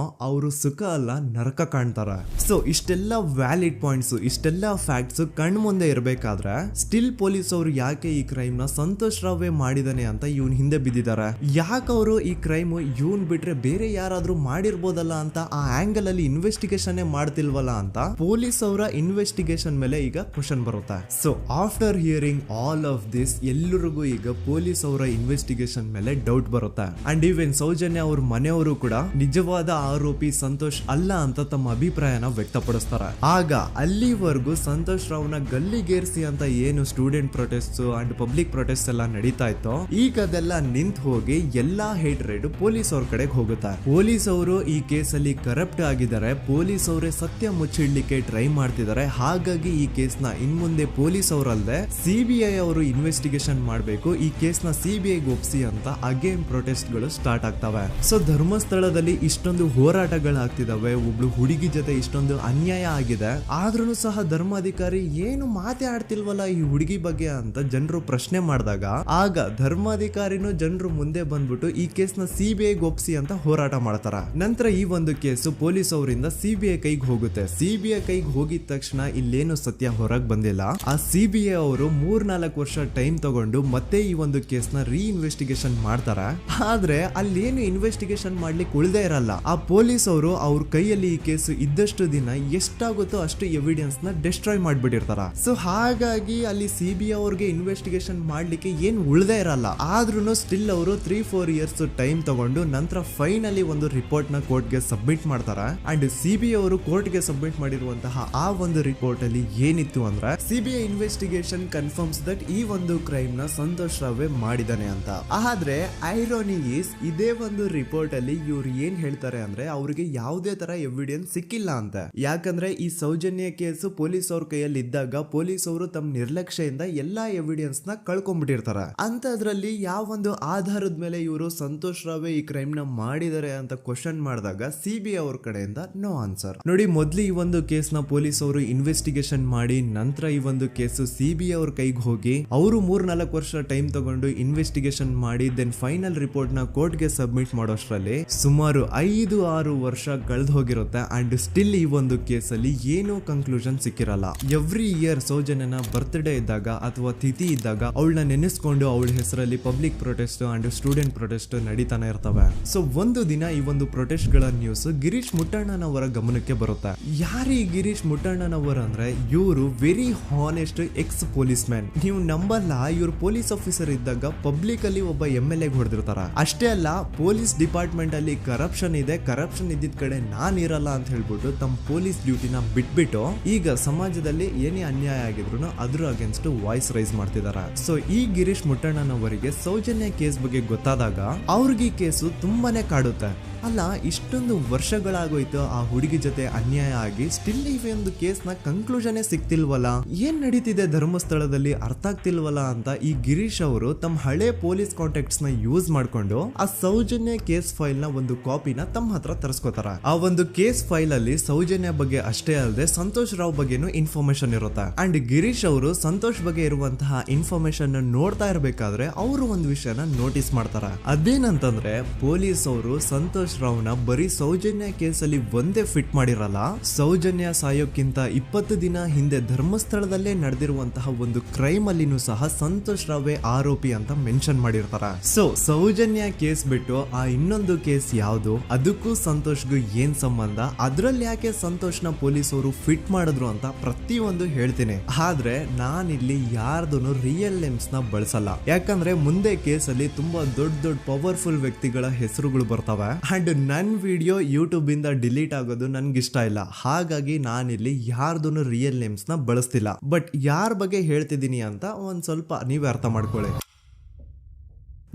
ಅವರು ಸುಖ ಅಲ್ಲ ನರಕ ಕಾಣ್ತಾರ. ಸೊ ಇಷ್ಟೆಲ್ಲ ವ್ಯಾಲಿಡ್ ಪಾಯಿಂಟ್ಸ್, ಇಷ್ಟೆಲ್ಲ ಫ್ಯಾಕ್ಟ್ಸ್ ಕಣ್ ಮುಂದೆ ಇರಬೇಕಾದ್ರೆ ಸ್ಟಿಲ್ ಪೊಲೀಸ್ ಅವರು ಯಾಕೆ ಈ ಕ್ರೈಮ್ ನ ಸಂತೋಷ್ ರಾವೇ ಮಾಡಿದಾನೆ ಅಂತ ಇವನ್ ಹಿಂದೆ ಬಿದ್ದಿದ್ದಾರೆ. ಯಾಕೆ ಅವರು ಈ ಕ್ರೈಮ್ ಇವನ್ ಬಿಟ್ರೆ ಬೇರೆ ಯಾರಾದ್ರೂ ಮಾಡಿರ್ಬೋದಲ್ಲ ಅಂತ ಆ ಆಂಗಲ್ ಅಲ್ಲಿ ಇನ್ವೆಸ್ಟಿಗೇಷನ್ ಮಾಡ್ತಿಲ್ವಲ್ಲ ಅಂತ ಪೊಲೀಸ್ ಅವರ ಇನ್ವೆಸ್ಟಿಗೇಷನ್ ಮೇಲೆ ಈಗ ಕ್ವಶನ್ ಬರುತ್ತೆ. So after hearing all of this, ಎಲ್ಲರಿಗೂ ಈಗ ಪೊಲೀಸ್ ಅವರ ಇನ್ವೆಸ್ಟಿಗೇಷನ್ ಇನ್ವೆಸ್ಟಿಗೇಷನ್ ಮೇಲೆ ಡೌಟ್ ಬರುತ್ತೆ. ಅಂಡ್ ಈವನ್ ಸೌಜನ್ಯ ಅವ್ರ ಮನೆಯವರು ಕೂಡ ನಿಜವಾದ ಆರೋಪಿ ಸಂತೋಷ್ ಅಲ್ಲ ಅಂತ ತಮ್ಮ ಅಭಿಪ್ರಾಯನ ವ್ಯಕ್ತಪಡಿಸ್ತಾರೆ. ಆಗ ಅಲ್ಲಿವರೆಗೂ ಸಂತೋಷ್ ರಾವ್ನ ಗಲ್ಲಿಗೇರಿಸಿ ಅಂತ ಏನು student protest and public protest ಎಲ್ಲ ನಡೀತಾ ಇತ್ತು, ಈಗ ಅದೆಲ್ಲ ನಿಂತು ಹೋಗಿ ಎಲ್ಲಾ ಹೇಟ್ ರೇಟ್ ಪೊಲೀಸ್ ಅವ್ರ ಕಡೆಗೆ ಹೋಗುತ್ತೆ. ಪೊಲೀಸ್ ಅವರು ಈ ಕೇಸಲ್ಲಿ ಕರಪ್ಟ್ ಆಗಿದ್ದಾರೆ, ಪೊಲೀಸ್ ಅವರೇ ಸತ್ಯ ಮುಚ್ಚಿಡ್ಲಿಕ್ಕೆ ಟ್ರೈ ಮಾಡ್ತಿದ್ದಾರೆ. ಹಾಗಾಗಿ ಈ ಕೇಸ್ನ ಇನ್ಮುಂದೆ ಪೊಲೀಸ್ ಅವರಲ್ಲದೆ ಸಿಬಿಐ ಅವರು ಇನ್ವೆಸ್ಟಿಗೇಷನ್ ಮಾಡಬೇಕು, ಈ ಕೇಸ್ನ ಸಿಬಿಐ ಒಪ್ಸಿ ಅಂತ ಅಗೇನ್ ಪ್ರೊಟೆಸ್ಟ್ ಗಳು ಸ್ಟಾರ್ಟ್ ಆಗ್ತವೆ. ಸೊ ಧರ್ಮಸ್ಥಳದಲ್ಲಿ ಇಷ್ಟೊಂದು ಹೋರಾಟಗಳಾಗ್ತಿದಾವೆ, ಒಬ್ಳು ಹುಡುಗಿ ಜೊತೆ ಇಷ್ಟೊಂದು ಅನ್ಯಾಯ ಆಗಿದೆ, ಆದ್ರೂ ಸಹ ಧರ್ಮಾಧಿಕಾರಿ ಏನು ಮಾತೇ ಆಡ್ತಿಲ್ವಲ್ಲ ಈ ಹುಡುಗಿ ಬಗ್ಗೆ ಅಂತ ಜನರು ಪ್ರಶ್ನೆ ಮಾಡಿದಾಗ ಆಗ ಧರ್ಮಾಧಿಕಾರಿನೂ ಜನರು ಮುಂದೆ ಬಂದ್ಬಿಟ್ಟು ಈ ಕೇಸ್ನ ಸಿಬಿಐ ಒಪ್ಸಿ ಅಂತ ಹೋರಾಟ ಮಾಡ್ತಾರ. ನಂತರ ಈ ಒಂದು ಕೇಸು ಪೊಲೀಸ್ ಅವರಿಂದ ಸಿಬಿಐ ಕೈಗೆ ಹೋಗುತ್ತೆ. ಸಿಬಿಐ ಕೈಗೆ ಹೋಗಿದ ತಕ್ಷಣ ಇಲ್ಲೇನು ಸತ್ಯ ಹೊರಗೆ ಬಂದಿಲ್ಲ. ಆ ಸಿಬಿಐ ಅವರು 3-4 ವರ್ಷ ಟೈಮ್ ತಗೊಂಡು ಮತ್ತೆ ಈ ಒಂದು ಕೇಸ್ನ ರೀ ಇನ್ವೆಸ್ಟಿಗೇಷನ್ ಮಾಡ್ತಾರ. ಆದ್ರೆ ಅಲ್ಲೇನು ಇನ್ವೆಸ್ಟಿಗೇಷನ್ ಮಾಡ್ಲಿಕ್ಕೆ ಉಳ್ದೇ ಇರಲ್ಲ. ಆ ಪೊಲೀಸ್ ಅವರು ಅವ್ರ ಕೈಯಲ್ಲಿ ಈ ಕೇಸು ಇದ್ದಷ್ಟು ದಿನ ಎಷ್ಟಾಗುತ್ತೋ ಅಷ್ಟು ಎವಿಡೆನ್ಸ್ ನ ಡಿಸ್ಟ್ರಾಯ್ ಮಾಡ್ಬಿಟ್ಟಿರ್ತಾರ. ಸೊ ಹಾಗಾಗಿ ಅಲ್ಲಿ ಸಿಬಿಐ ಅವ್ರಿಗೆ ಇನ್ವೆಸ್ಟಿಗೇಷನ್ ಮಾಡ್ಲಿಕ್ಕೆ ಏನ್ ಉಳ್ದೇ ಇರಲ್ಲ. ಆದ್ರೂ ಸ್ಟಿಲ್ ಅವರು 3-4 ಇಯರ್ಸ್ ಟೈಮ್ ತಗೊಂಡು ನಂತರ ಫೈನಲಿ ಒಂದು ರಿಪೋರ್ಟ್ ನ ಕೋರ್ಟ್ ಗೆ ಸಬ್ಮಿಟ್ ಮಾಡ್ತಾರ. ಅಂಡ್ ಸಿಬಿಐ ಅವರು ಕೋರ್ಟ್ ಗೆ ಸಬ್ಮಿಟ್ ಮಾಡಿರುವಂತಹ ಆ ಒಂದು ರಿಪೋರ್ಟ್ ಅಲ್ಲಿ ಏನಿತ್ತು ಅಂದ್ರೆ ಸಿಬಿಐ ಇನ್ವೆಸ್ಟಿಗೇಷನ್ ಕನ್ಫರ್ಮ್ಸ್ ದಟ್ ಈ ಒಂದು ಕ್ರೈಮ್ ನ ಸಂತೋಷ್ ರಾವ್ ಮಾಡಿದಾನೆ ಅಂತ. ಆದ್ರೆ ಐರಾನಿ ಈಸ್ ಇದೇ ಒಂದು ರಿಪೋರ್ಟ್ ಅಲ್ಲಿ ಇವ್ರು ಏನ್ ಹೇಳ್ತಾರೆ ಅಂದ್ರೆ ಅವ್ರಿಗೆ ಯಾವುದೇ ತರ ಎವಿಡೆನ್ಸ್ ಸಿಕ್ಕಿಲ್ಲ ಅಂತ. ಯಾಕಂದ್ರೆ ಈ ಸೌಜನ್ಯ ಕೇಸು ಪೊಲೀಸ್ ಅವ್ರ ಕೈಯಲ್ಲಿ ಇದ್ದಾಗ ಪೊಲೀಸ್ ಅವರು ತಮ್ಮ ನಿರ್ಲಕ್ಷ್ಯದಿಂದ ಎಲ್ಲಾ ಎವಿಡೆನ್ಸ್ ನ ಕಳ್ಕೊಂಡ್ಬಿಟ್ಟಿರ್ತಾರೆ. ಅಂತದ್ರಲ್ಲಿ ಯಾವ ಒಂದು ಆಧಾರದ ಮೇಲೆ ಇವರು ಸಂತೋಷ್ ರಾವ್ ಈ ಕ್ರೈಮ್ ನ ಮಾಡಿದ್ದಾರೆ ಅಂತ ಕ್ವಶನ್ ಮಾಡಿದಾಗ ಸಿಬಿಐ ಅವ್ರ ಕಡೆಯಿಂದ ನೋ ಆನ್ಸರ್. ನೋಡಿ, ಮೊದ್ಲು ಈ ಒಂದು ಕೇಸ್ ನ ಪೊಲೀಸ್ ಅವರು ಇನ್ವೆಸ್ಟಿಗೇಷನ್ ಮಾಡಿ ನಂತರ ಈ ಒಂದು ಕೇಸು ಸಿಬಿಐ ಅವ್ರ ಕೈಗೆ ಹೋಗಿ ಅವರು 3-4 ವರ್ಷ ಟೈಮ್ ತಗೊಂಡು ಇನ್ವೆಸ್ಟಿಗೇಷನ್ ಮಾಡಿ ದೆನ್ ಫೈನಲ್ ರಿಪೋರ್ಟ್ ನ ಕೋರ್ಟ್ ಗೆ ಸಬ್ಮಿಟ್ ಮಾಡೋಷ್ಟ್ರಲ್ಲಿ ಸುಮಾರು 5-6 ವರ್ಷ ಕಳೆದು ಹೋಗಿರುತ್ತೆ. ಅಂಡ್ ಸ್ಟಿಲ್ ಈ ಒಂದು ಕೇಸಲ್ಲಿ ಏನೂ ಕನ್ಕ್ಲೂಷನ್ ಸಿಕ್ಕಿರಲ್ಲ. ಎವ್ರಿ ಇಯರ್ ಸೌಜನ್ಯನ ಬರ್ತ್ಡೇ ಇದ್ದಾಗ ಅಥವಾ ತಿಥಿ ಇದ್ದಾಗ ಅವಳನ್ನ ನೆನೆಸ್ಕೊಂಡು ಅವಳ ಹೆಸರಲ್ಲಿ public protest and student protest ನಡೀತಾನೆ ಇರ್ತವೆ. ಸೊ ಒಂದು ದಿನ ಈ ಒಂದು ಪ್ರೊಟೆಸ್ಟ್ ಗಳ ನ್ಯೂಸ್ ಗಿರೀಶ್ ಮುಟ್ಟಣ್ಣನವರ ಗಮನಕ್ಕೆ ಬರುತ್ತೆ. ಯಾರು ಈ ಗಿರೀಶ್ ಮುಟ್ಟಣ್ಣನವರ ಅಂದ್ರೆ ಇವರು very honest X police man. ನೀವು ನಂಬಲ್ಲ, ಇವ್ರು ಪೊಲೀಸ್ ಆಫೀಸರ್ ಇದ್ದಾಗ ಪಬ್ಲಿಕ್ ಅಲ್ಲಿ ಒಬ್ಬ MLA ಹೊಡೆದಿರ್ತಾರ. ಅಷ್ಟೇ ಅಲ್ಲ, ಪೊಲೀಸ್ ಡಿಪಾರ್ಟ್ಮೆಂಟ್ ಅಲ್ಲಿ ಕರಪ್ಷನ್ ಇದೆ, ಕರಪ್ಷನ್ ಇದ್ದಿದ್ ಕಡೆ ನಾನ್ ಇರಲ್ಲ ಅಂತ ಹೇಳ್ಬಿಟ್ಟು ತಮ್ಮ ಪೊಲೀಸ್ ಡ್ಯೂಟಿನ ಬಿಟ್ಬಿಟ್ಟು ಈಗ ಸಮಾಜದಲ್ಲಿ ಏನೇ ಅನ್ಯಾಯ ಆಗಿದ್ರು ಅದ್ರ ಅಗೇನ್ಸ್ಟ್ ವಾಯ್ಸ್ ರೈಸ್ ಮಾಡ್ತಿದಾರ. ಸೊ ಈ ಗಿರೀಶ್ ಮುಟ್ಟಣ್ಣನವರಿಗೆ ಸೌಜನ್ಯ ಕೇಸ್ ಬಗ್ಗೆ ಗೊತ್ತಾದಾಗ ಅವ್ರಿಗೆ ಈ ಕೇಸು ತುಂಬಾನೇ ಕಾಡುತ್ತೆ. ಅಲ್ಲ, ಇಷ್ಟೊಂದು ವರ್ಷಗಳಾಗೋಯ್ತು ಆ ಹುಡುಗಿ ಜೊತೆ ಅನ್ಯಾಯ ಆಗಿ, ಸ್ಟಿಲ್ ಈ ಒಂದು ಕೇಸ್ ನ ಕನ್ಕ್ಲೂಷನ್ ಸಿಕ್ತಿಲ್ವಲ್ಲ, ಏನ್ ನಡೀತಿದೆ ಧರ್ಮಸ್ಥಳದಲ್ಲಿ ಅರ್ಥ ಆಗ್ತಿಲ್ವಲ್ಲ ಅಂತ ಈ ಗಿರೀಶ್ ಅವರು ತಮ್ಮ ಹಳೆ ಪೊಲೀಸ್ ಕಾಂಟ್ಯಾಕ್ಟ್ಸ್ ನ ಯೂಸ್ ಮಾಡ್ಕೊಂಡು ಆ ಸೌಜನ್ಯ ಕೇಸ್ ಫೈಲ್ ನ ಒಂದು ಕಾಪಿನ ತಮ್ಮ ಹತ್ರ ತರಿಸ್ಕೋತಾರ. ಆ ಒಂದು ಕೇಸ್ ಫೈಲ್ ಅಲ್ಲಿ ಸೌಜನ್ಯ ಬಗ್ಗೆ ಅಷ್ಟೇ ಅಲ್ಲದೆ ಸಂತೋಷ್ ರಾವ್ ಬಗ್ಗೆನೂ ಇನ್ಫಾರ್ಮೇಶನ್ ಇರುತ್ತೆ. ಅಂಡ್ ಗಿರೀಶ್ ಅವರು ಸಂತೋಷ್ ಬಗ್ಗೆ ಇರುವಂತಹ ಇನ್ಫಾರ್ಮೇಶನ್ ನೋಡ್ತಾ ಇರ್ಬೇಕಾದ್ರೆ ಅವರು ಒಂದು ವಿಷಯನ ನೋಟಿಸ್ ಮಾಡ್ತಾರ. ಅದೇನಂತಂದ್ರೆ ಪೊಲೀಸ್ ಅವರು ಸಂತೋಷ್ ರಾವ್ನ ಬರೀ ಸೌಜನ್ಯ ಕೇಸಲ್ಲಿ ಒಂದೇ ಫಿಟ್ ಮಾಡಿರಲ್ಲ, ಸೌಜನ್ಯ ಸಾಯೋಕ್ಕಿಂತ 20 ದಿನ ಹಿಂದೆ ಧರ್ಮಸ್ಥಳದಲ್ಲೇ ನಡೆದಿರುವಂತಹ ಒಂದು ಕ್ರೈಮ್ ಅಲ್ಲಿನೂ ಸಹ ಸಂತೋಷ್ ರಾವ್ ಆರೋಪಿ ಅಂತ ಮೆನ್ಷನ್ ಮಾಡಿರ್ತಾರ. ಸೊ ಸೌಜನ್ಯ ಕೇಸ್ ಬಿಟ್ಟು ಆ ಇನ್ನೊಂದು ಕೇಸ್ ಯಾವುದು, ಅದಕ್ಕೂ ಸಂತೋಷ್ಗೂ ಏನ್ ಸಂಬಂಧ, ಅದ್ರಲ್ಲಿ ಯಾಕೆ ಸಂತೋಷ್ನ ಪೊಲೀಸ್ ಅವರು ಫಿಟ್ ಮಾಡಿದ್ರು ಅಂತ ಪ್ರತಿಯೊಂದು ಹೇಳ್ತೀನಿ. ಆದ್ರೆ ನಾನಿಲ್ಲಿ ಯಾರ್ದು ರಿಯಲ್ ನೇಮ್ಸ್ ನ ಬಳಸಲ್ಲ. ಯಾಕಂದ್ರೆ ಮುಂದೆ ಕೇಸಲ್ಲಿ ತುಂಬಾ ದೊಡ್ಡ ಪವರ್ಫುಲ್ ವ್ಯಕ್ತಿಗಳ ಹೆಸರುಗಳು ಬರ್ತವೆ. ಅಂಡ್ ನನ್ ವಿಡಿಯೋ ಯೂಟ್ಯೂಬ್ ಇಂದ ಡಿಲೀಟ್ ಆಗೋದು ನನ್ಗೆ ಇಷ್ಟ ಇಲ್ಲ. ಹಾಗಾಗಿ ನಾನಿಲ್ಲಿ ಯಾರ್ದು ರಿಯಲ್ ನೇಮ್ಸ್ ನ ಬಳಸ್ತಿಲ್ಲ. ಬಟ್ ಯಾರ ಬಗ್ಗೆ ಹೇಳ್ತಿದ್ದೀನಿ ಅಂತ ಒಂದ್ ಸ್ವಲ್ಪ ನೀವೇ ಅರ್ಥ ಮಾಡ್ಕೊಳ್ಳಿ.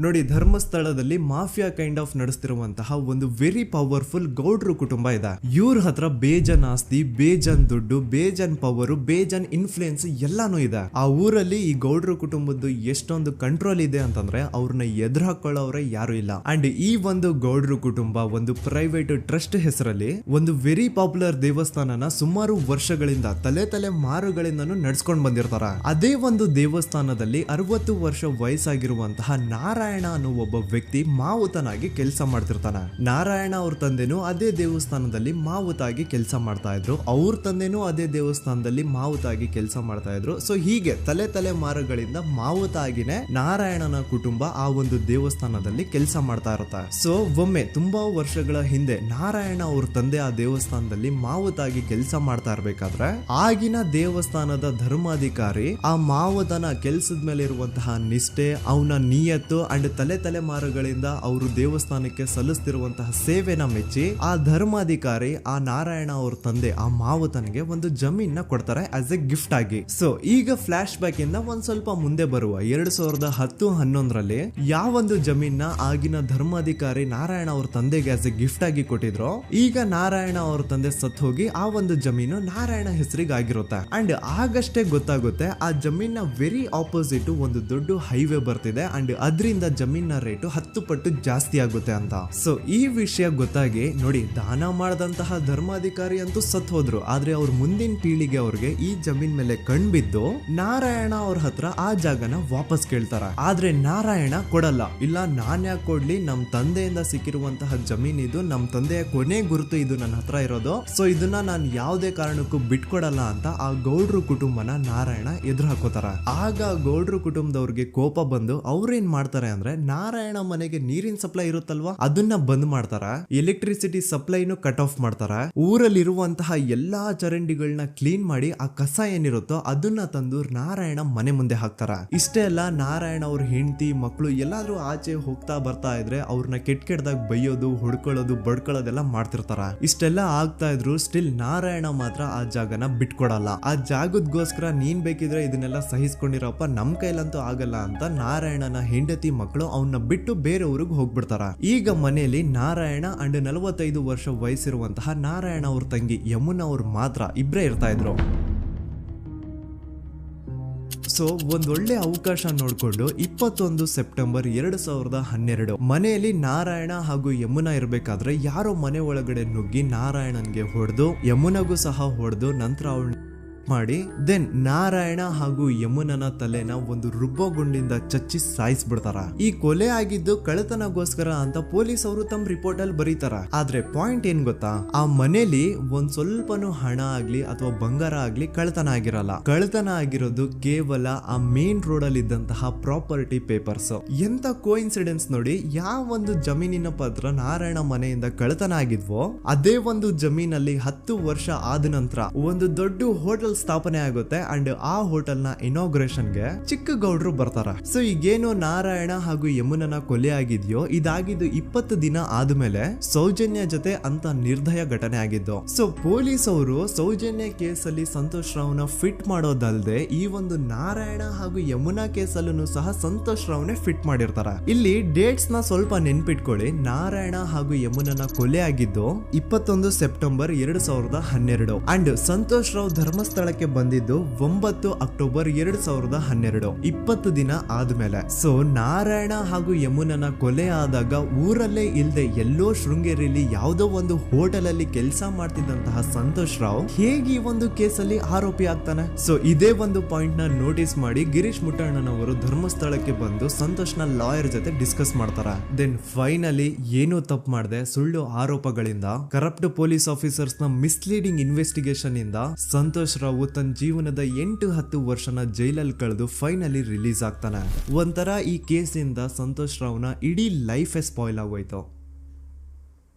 ನೋಡಿ, ಧರ್ಮಸ್ಥಳದಲ್ಲಿ ಮಾಫಿಯಾ ಕೈಂಡ್ ಆಫ್ ನಡೆಸ್ತಿರುವಂತಹ ಒಂದು ವೆರಿ ಪವರ್ಫುಲ್ ಗೌಡ್ರು ಕುಟುಂಬ ಇದೆ. ಇವ್ರ ಹತ್ರ ಬೇಜನ್ ಆಸ್ತಿ, ಬೇಜನ್ ದುಡ್ಡು, ಬೇಜನ್ ಪವರ್, ಬೇಜನ್ ಇನ್ಫ್ಲೂಯೆನ್ಸ್ ಎಲ್ಲಾನು ಇದೆ. ಆ ಊರಲ್ಲಿ ಈ ಗೌಡ್ರು ಕುಟುಂಬದ್ದು ಎಷ್ಟೊಂದು ಕಂಟ್ರೋಲ್ ಇದೆ ಅಂತಂದ್ರೆ ಅವ್ರನ್ನ ಎದುರು ಹಾಕೊಳ್ಳೋರೆ ಯಾರು ಇಲ್ಲ. ಅಂಡ್ ಈ ಒಂದು ಗೌಡ್ರು ಕುಟುಂಬ ಒಂದು ಪ್ರೈವೇಟ್ ಟ್ರಸ್ಟ್ ಹೆಸರಲ್ಲಿ ಒಂದು ವೆರಿ ಪಾಪ್ಯುಲರ್ ದೇವಸ್ಥಾನನ ಸುಮಾರು ವರ್ಷಗಳಿಂದ ತಲೆ ಮಾರುಗಳಿಂದನೂ ನಡ್ಸ್ಕೊಂಡ್ ಬಂದಿರ್ತಾರ. ಅದೇ ಒಂದು ದೇವಸ್ಥಾನದಲ್ಲಿ 60 ವರ್ಷ ವಯಸ್ಸಾಗಿರುವಂತಹ ನಾರಾಯಣ ಅನ್ನೋ ಒಬ್ಬ ವ್ಯಕ್ತಿ ಮಾವುತನಾಗಿ ಕೆಲಸ ಮಾಡ್ತಿರ್ತಾನೆ. ನಾರಾಯಣ ಅವ್ರ ತಂದೆನೂ ಅದೇ ದೇವಸ್ಥಾನದಲ್ಲಿ ಮಾವುತಾಗಿ ಕೆಲಸ ಮಾಡ್ತಾ ಇದ್ರು, ಅವ್ರ ತಂದೆನೂ ಅದೇ ದೇವಸ್ಥಾನದಲ್ಲಿ ಮಾವುತಾಗಿ ಕೆಲಸ ಮಾಡ್ತಾ ಇದ್ರು. ಸೊ ಹೀಗೆ ತಲೆ ಮಾರುಗಳಿಂದ ಮಾವುತಾಗಿನೇ ನಾರಾಯಣನ ಕುಟುಂಬ ಆ ಒಂದು ದೇವಸ್ಥಾನದಲ್ಲಿ ಕೆಲಸ ಮಾಡ್ತಾ ಇರುತ್ತೆ. ಸೊ ಒಮ್ಮೆ ತುಂಬಾ ವರ್ಷಗಳ ಹಿಂದೆ ನಾರಾಯಣ ಅವ್ರ ತಂದೆ ಆ ದೇವಸ್ಥಾನದಲ್ಲಿ ಮಾವುತಾಗಿ ಕೆಲಸ ಮಾಡ್ತಾ ಇರ್ಬೇಕಾದ್ರೆ ಆಗಿನ ದೇವಸ್ಥಾನದ ಧರ್ಮಾಧಿಕಾರಿ ಆ ಮಾವುತನ ಕೆಲ್ಸದ ಮೇಲೆ ಇರುವಂತಹ ನಿಷ್ಠೆ, ಅವನ ನಿಯತ್ತು ಅಂಡ್ ತಲೆಮಾರುಗಳಿಂದ ಅವರು ದೇವಸ್ಥಾನಕ್ಕೆ ಸಲ್ಲಿಸ್ತಿರುವಂತಹ ಸೇವೆನ ಮೆಚ್ಚಿ ಆ ಧರ್ಮಾಧಿಕಾರಿ ಆ ನಾರಾಯಣ ಅವ್ರ ತಂದೆ ಆ ಮಾವುತನಿಗೆ ಒಂದು ಜಮೀನ್ ಕೊಡ್ತಾರೆ ಆಸ್ ಎ ಗಿಫ್ಟ್ ಆಗಿ. ಸೊ ಈಗ ಫ್ಲಾಶ್ ಬ್ಯಾಕ್ ಇಂದ ಒಂದ್ ಸ್ವಲ್ಪ ಮುಂದೆ ಬರುವ 2010-11ರಲ್ಲಿ ಯಾವೊಂದು ಜಮೀನ ಆಗಿನ ಧರ್ಮಾಧಿಕಾರಿ ನಾರಾಯಣ ಅವ್ರ ತಂದೆಗೆ ಆಸ್ ಎ ಗಿಫ್ಟ್ ಆಗಿ ಕೊಟ್ಟಿದ್ರು, ಈಗ ನಾರಾಯಣ ಅವ್ರ ತಂದೆ ಸತ್ ಹೋಗಿ ಆ ಒಂದು ಜಮೀನು ನಾರಾಯಣ ಹೆಸರಿಗೆ ಆಗಿರುತ್ತೆ. ಅಂಡ್ ಆಗಷ್ಟೇ ಗೊತ್ತಾಗುತ್ತೆ ಆ ಜಮೀನ ವೆರಿ ಆಪೋಸಿಟ್ ಒಂದು ದೊಡ್ಡ ಹೈವೇ ಬರ್ತಿದೆ ಅಂಡ್ ಅದರಿಂದ ಜಮೀನ ರೇಟು 10 ಪಟ್ಟು ಜಾಸ್ತಿ ಆಗುತ್ತೆ ಅಂತ. ಸೊ ಈ ವಿಷಯ ಗೊತ್ತಾಗಿ ನೋಡಿ ದಾನ ಮಾಡದಂತಹ ಧರ್ಮಾಧಿಕಾರಿ ಅಂತೂ ಸತ್ ಹೋದ್ರು, ಆದ್ರೆ ಅವ್ರ ಮುಂದಿನ ಪೀಳಿಗೆ ಅವ್ರಿಗೆ ಈ ಜಮೀನ್ ಮೇಲೆ ಕಣ್ಬಿದ್ದು ನಾರಾಯಣ ಅವ್ರ ಹತ್ರ ಆ ಜಾಗನ ವಾಪಸ್ ಕೇಳ್ತಾರ. ಆದ್ರೆ ನಾರಾಯಣ ಕೊಡಲ್ಲ. ಇಲ್ಲ ನಾನ್ ಯಾಕೆ ಕೊಡ್ಲಿ, ನಮ್ ತಂದೆಯಿಂದ ಸಿಕ್ಕಿರುವಂತಹ ಜಮೀನ್ ಇದು, ನಮ್ ತಂದೆಯ ಕೊನೆ ಗುರುತು ಇದು ನನ್ನ ಹತ್ರ ಇರೋದು, ಸೊ ಇದನ್ನ ನಾನು ಯಾವುದೇ ಕಾರಣಕ್ಕೂ ಬಿಟ್ಕೊಡಲ್ಲ ಅಂತ ಆ ಗೌಡ್ರು ಕುಟುಂಬನ ನಾರಾಯಣ ಎದುರು ಹಾಕೋತಾರ. ಆಗ ಗೌಡ್ರು ಕುಟುಂಬದವ್ರಿಗೆ ಕೋಪ ಬಂದು ಅವ್ರೇನ್ ಮಾಡ್ತಾರೆ ಅಂದ್ರೆ ನಾರಾಯಣ ಮನೆಗೆ ನೀರಿನ ಸಪ್ಲೈ ಇರುತ್ತಲ್ವಾ ಅದನ್ನ ಬಂದ್ ಮಾಡ್ತಾರ, ಎಲೆಕ್ಟ್ರಿಸಿಟಿ ಸಪ್ಲೈನು ಕಟ್ ಆಫ್ ಮಾಡ್ತಾರ, ಊರಲ್ಲಿರುವಂತಹ ಎಲ್ಲಾ ಚರಂಡಿಗಳನ್ನ ಕ್ಲೀನ್ ಮಾಡಿ ಆ ಕಸ ಏನಿರುತ್ತೋ ಅದನ್ನ ತಂದು ನಾರಾಯಣ ಮನೆ ಮುಂದೆ ಹಾಕ್ತಾರ. ಇಷ್ಟೇ ಅಲ್ಲ, ನಾರಾಯಣ ಅವ್ರ ಹೆಂಡತಿ ಮಕ್ಕಳು ಎಲ್ಲಾದ್ರೂ ಆಚೆ ಹೋಗ್ತಾ ಬರ್ತಾ ಇದ್ರೆ ಅವ್ರನ್ನ ಕೆಟ್ಟದಾಗ ಬೈಯೋದು, ಹೊಡ್ಕೊಳ್ಳೋದು, ಬಡ್ಕೊಳ್ಳೋದೆಲ್ಲ ಮಾಡ್ತಿರ್ತಾರ. ಇಷ್ಟೆಲ್ಲ ಆಗ್ತಾ ಇದ್ರು ಸ್ಟಿಲ್ ನಾರಾಯಣ ಮಾತ್ರ ಆ ಜಾಗನ ಬಿಟ್ಕೊಡಲ್ಲ. ಆ ಜಾಗದಗೋಸ್ಕರ ನೀನ್ ಬೇಕಿದ್ರೆ ಇದನ್ನೆಲ್ಲ ಸಹಿಸ್ಕೊಂಡಿರಪ್ಪ, ನಮ್ ಕೈಲಂತೂ ಆಗಲ್ಲ ಅಂತ ನಾರಾಯಣನ ಹೆಂಡತಿ ಮಕ್ಕಳು ಅವನ್ನ ಬಿಟ್ಟು ಬೇರೆ ಊರಿಗೆ ಹೋಗ್ಬಿಡ್ತಾರ. ಈಗ ಮನೆಯಲ್ಲಿ ನಾರಾಯಣ ಅಂಡ್ 45 ವರ್ಷ ವಯಸ್ಸಿರುವಂತಹ ನಾರಾಯಣ ಅವ್ರ ತಂಗಿ ಯಮುನಾ ಅವ್ರು ಮಾತ್ರ ಇಬ್ರೇ ಇರ್ತಾ ಇದ್ರು. ಸೊ ಒಂದೊಳ್ಳೆ ಅವಕಾಶ ನೋಡ್ಕೊಂಡು 21 ಸೆಪ್ಟೆಂಬರ್ 2012 ಮನೆಯಲ್ಲಿ ನಾರಾಯಣ ಹಾಗೂ ಯಮುನಾ ಇರ್ಬೇಕಾದ್ರೆ ಯಾರೋ ಮನೆ ಒಳಗಡೆ ನುಗ್ಗಿ ನಾರಾಯಣನ್ಗೆ ಹೊಡೆದು ಯಮುನಾಗೂ ಸಹ ಹೊಡೆದು ನಂತರ ಅವಳು ಮಾಡಿ ದೆನ್ ನಾರಾಯಣ ಹಾಗೂ ಯಮುನನ ತಲೆನ ಒಂದು ರುಬ್ಬೋ ಗುಂಡಿಂದ ಚಚ್ಚಿ ಸಾಯಿಸ್ಬಿಡ್ತಾರ. ಈ ಕೊಲೆ ಆಗಿದ್ದು ಕಳ್ಳತನಗೋಸ್ಕರ ಅಂತ ಪೊಲೀಸ್ ಅವರು ತಮ್ಮ ರಿಪೋರ್ಟ್ ಅಲ್ಲಿ ಬರೀತಾರ. ಆದ್ರೆ ಪಾಯಿಂಟ್ ಏನ್ ಗೊತ್ತಾ, ಆ ಮನೇಲಿ ಒಂದ್ ಸ್ವಲ್ಪನೂ ಹಣ ಆಗ್ಲಿ ಅಥವಾ ಬಂಗಾರ ಆಗ್ಲಿ ಕಳ್ಳತನ ಆಗಿರಲ್ಲ. ಕಳ್ಳತನ ಆಗಿರೋದು ಕೇವಲ ಆ ಮೇನ್ ರೋಡ್ ಅಲ್ಲಿ ಇದ್ದಂತಹ ಪ್ರಾಪರ್ಟಿ ಪೇಪರ್ಸ್. ಎಂತ ಕೋಇನ್ಸಿಡೆನ್ಸ್ ನೋಡಿ, ಯಾವ ಒಂದು ಜಮೀನಿನ ಪತ್ರ ನಾರಾಯಣ ಮನೆಯಿಂದ ಕಳ್ಳತನ ಆಗಿದ್ವೋ ಅದೇ ಒಂದು ಜಮೀನಲ್ಲಿ 10 ವರ್ಷ ಆದ ನಂತರ ಒಂದು ದೊಡ್ಡ ಹೋಟೆಲ್ ಸ್ಥಾಪನೆ ಆಗುತ್ತೆ ಅಂಡ್ ಆ ಹೋಟೆಲ್ ನ ಇನಾಗ್ರೇಷನ್ ಗೆ ಚಿಕ್ಕ ಗೌಡ್ರು ಬರ್ತಾರ. ಸೊ ಈಗೇನು ನಾರಾಯಣ ಹಾಗೂ ಯಮುನನ ಕೊಲೆ ಆಗಿದ್ಯೋ ಇದಾಗಿದ್ದು 20 ದಿನ ಆದ್ಮೇಲೆ ಸೌಜನ್ಯ ಜೊತೆ ಅಂತ ನಿರ್ದಯ ಘಟನೆ ಆಗಿದ್ದು. ಸೊ ಪೊಲೀಸ್ ಅವರು ಸೌಜನ್ಯ ಕೇಸಲ್ಲಿ ಸಂತೋಷ್ ರಾವ್ನ ಫಿಟ್ ಮಾಡೋದಲ್ದೆ ಈ ಒಂದು ನಾರಾಯಣ ಹಾಗೂ ಯಮುನಾ ಕೇಸಲ್ಲೂ ಸಹ ಸಂತೋಷ್ ರಾವ್ನೆ ಫಿಟ್ ಮಾಡಿರ್ತಾರ. ಇಲ್ಲಿ ಡೇಟ್ಸ್ ನ ಸ್ವಲ್ಪ ನೆನ್ಪಿಟ್ಕೊಳ್ಳಿ. ನಾರಾಯಣ ಹಾಗೂ ಯಮುನನ ಕೊಲೆ ಆಗಿದ್ದು 21 ಸೆಪ್ಟೆಂಬರ್ 2012 ಅಂಡ್ ಸಂತೋಷ್ ರಾವ್ ಧರ್ಮಸ್ಥಳ ಬಂದಿದ್ದು 9 ಅಕ್ಟೋಬರ್ 2012, 20 ದಿನ ಆದ್ಮೇಲೆ. ಸೊ ನಾರಾಯಣ ಹಾಗೂ ಯಮುನನ ಕೊಲೆ ಆದಾಗ ಊರಲ್ಲೇ ಇಲ್ದೆ ಎಲ್ಲೋ ಶೃಂಗೇರಿಯಲ್ಲಿ ಯಾವುದೋ ಒಂದು ಹೋಟೆಲ್ ಅಲ್ಲಿ ಕೆಲಸ ಮಾಡ್ತಿದ್ದಂತಹ ಸಂತೋಷ್ ರಾವ್ ಹೇಗೆ ಈ ಒಂದು ಕೇಸಲ್ಲಿ ಆರೋಪಿ ಆಗ್ತಾನೆ? ಸೊ ಇದೇ ಒಂದು ಪಾಯಿಂಟ್ ನ ನೋಟಿಸ್ ಮಾಡಿ ಗಿರೀಶ್ ಮುಟ್ಟಣ್ಣನವರು ಧರ್ಮಸ್ಥಳಕ್ಕೆ ಬಂದು ಸಂತೋಷ್ ನ ಲಾಯರ್ ಜೊತೆ ಡಿಸ್ಕಸ್ ಮಾಡ್ತಾರ. ದೆನ್ ಫೈನಲಿ ಏನೂ ತಪ್ಪು ಮಾಡದೆ ಸುಳ್ಳು ಆರೋಪಗಳಿಂದ ಕರಪ್ಟ್ ಪೊಲೀಸ್ ಆಫೀಸರ್ಸ್ ನ ಮಿಸ್ಲೀಡಿಂಗ್ ಇನ್ವೆಸ್ಟಿಗೇಷನ್ ಇಂದ ಸಂತೋಷ್ ರಾವ್ ತನ್ನ ಜೀವನದ 8-10 ವರ್ಷನ ಜೈಲಲ್ಲಿ ಕಳೆದು ಫೈನಲಿ ರಿಲೀಸ್ ಆಗ್ತಾನೆ. ಒಂಥರ ಈ ಕೇಸಿಂದ ಸಂತೋಷ್ ರಾವ್ನ ಇಡೀ ಲೈಫ್ ಸ್ಪಾಯ್ಲ್ ಆಗೋಯ್ತು.